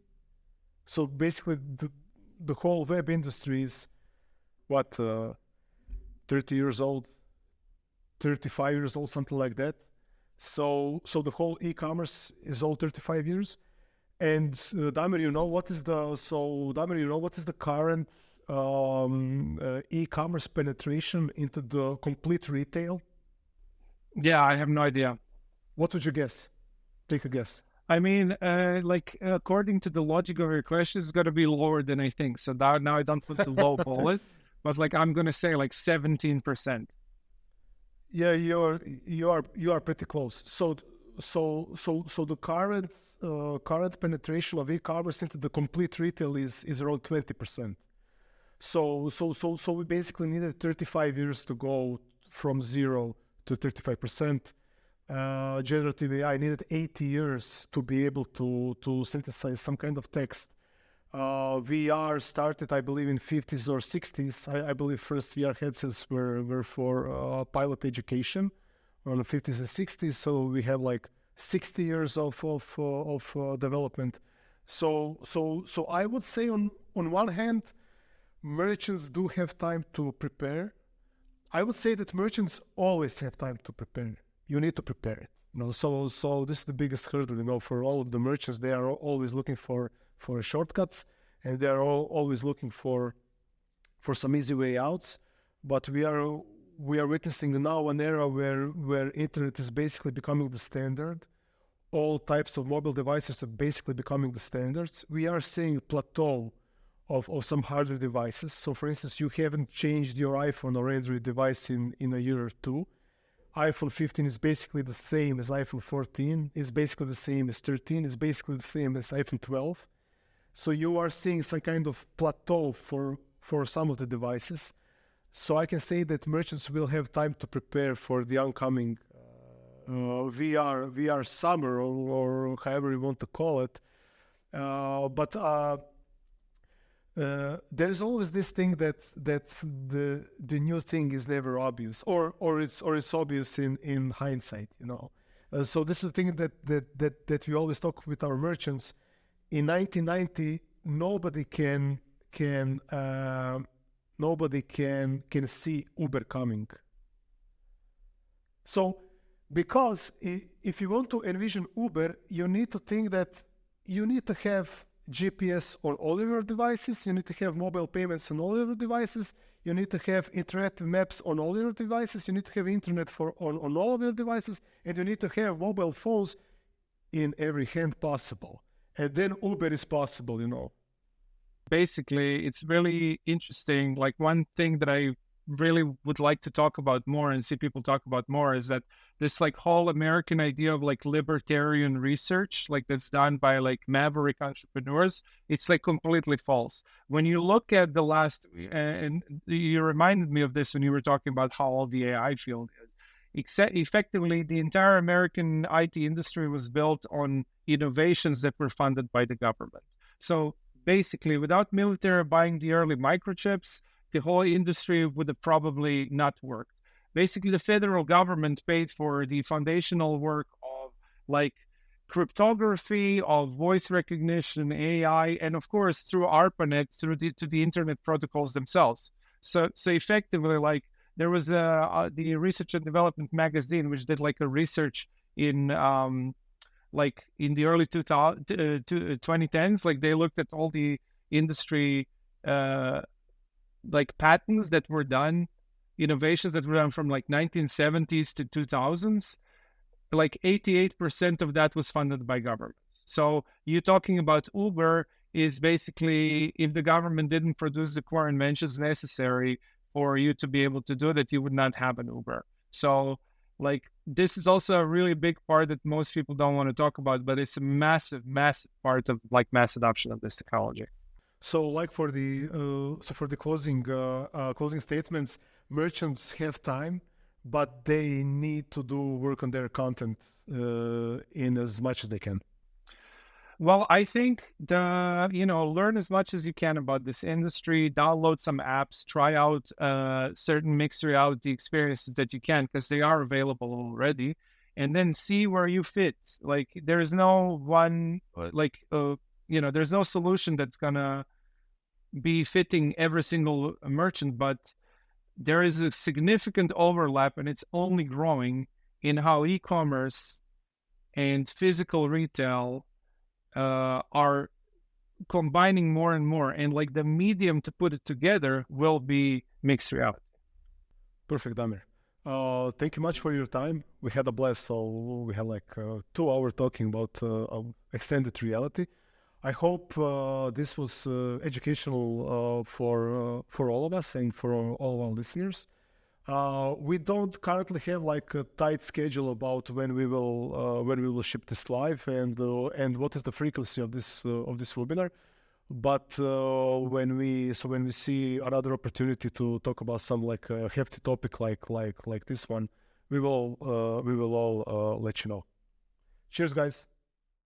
So basically the whole web industry is 30 years old, 35 years old, something like that. So the whole e-commerce is all 35 years. And Damir, you know what is the current e-commerce penetration into the complete retail? Yeah, I have no idea. What would you guess? Take a guess. I mean, according to the logic of your question, it's going to be lower than I think. So now I don't want to lowball it, but like I'm going to say like 17%. Yeah, you are pretty close. So the current penetration of e-commerce into the complete retail is around 20%. So we basically needed 35 years to go from 0 to 35%. Generative AI needed 80 years to be able to synthesize some kind of text. VR started, I believe, in 50s or 60s. I believe first VR headsets were for pilot education on the 50s and 60s. So we have like 60 years of development. So I would say on one hand, merchants do have time to prepare. I would say that merchants always have time to prepare. You need to prepare it. So this is the biggest hurdle, for all of the merchants. They are always looking for shortcuts, and they are always looking for some easy way outs. But we are witnessing now an era where internet is basically becoming the standard. All types of mobile devices are basically becoming the standards. We are seeing a plateau of some hardware devices. So for instance, you haven't changed your iPhone or Android device in a year or two. iPhone 15 is basically the same as iPhone 14, is basically the same as 13, is basically the same as iPhone 12. So you are seeing some kind of plateau for some of the devices. So I can say that merchants will have time to prepare for the oncoming VR summer, or however you want to call it. But there is always this thing that the new thing is never obvious, or it's obvious in hindsight. So this is the thing that we always talk with our merchants. In 1990, nobody can see Uber coming. So because if you want to envision Uber, you need to think that you need to have GPS on all of your devices, you need to have mobile payments on all of your devices, you need to have interactive maps on all your devices, you need to have internet on all of your devices, and you need to have mobile phones in every hand possible. And then Uber is possible, Basically, it's really interesting. Like, one thing that I really would like to talk about more and see people talk about more is that this like whole American idea of like libertarian research, like that's done by like maverick entrepreneurs, it's like completely false. When you look at the last, and you reminded me of this when you were talking about how all the AI field is. Effectively, the entire American IT industry was built on innovations that were funded by the government. So basically, without military buying the early microchips, the whole industry would have probably not worked. Basically, the federal government paid for the foundational work of like cryptography, of voice recognition, AI, and of course through ARPANET, to the internet protocols themselves. So effectively, like there was the Research and Development magazine, which did like a research in like in the early 2010s. Like they looked at all the industry like patents that were done, innovations that were done from like 1970s to 2000s. Like 88% of that was funded by governments. So you're talking about Uber is basically, if the government didn't produce the core inventions necessary for you to be able to do that, you would not have an Uber. So like this is also a really big part that most people don't want to talk about, but it's a massive, massive part of like mass adoption of this technology. So like for the closing statements, merchants have time, but they need to do work on their content in as much as they can. Well, I think learn as much as you can about this industry, download some apps, try out certain mixed reality experiences that you can, because they are available already, and then see where you fit. Like there is no one, there's no solution that's gonna be fitting every single merchant, but there is a significant overlap, and it's only growing in how e-commerce and physical retail are combining more and more, and like the medium to put it together will be mixed reality. Perfect, Damir. Thank you much for your time. We had a blast. So we had like 2 hours talking about extended reality. I hope this was educational for all of us and for all of our listeners. We don't currently have like a tight schedule about when we will ship this live and what is the frequency of this webinar. But when we see another opportunity to talk about some like a hefty topic like this one, we will all let you know. Cheers, guys.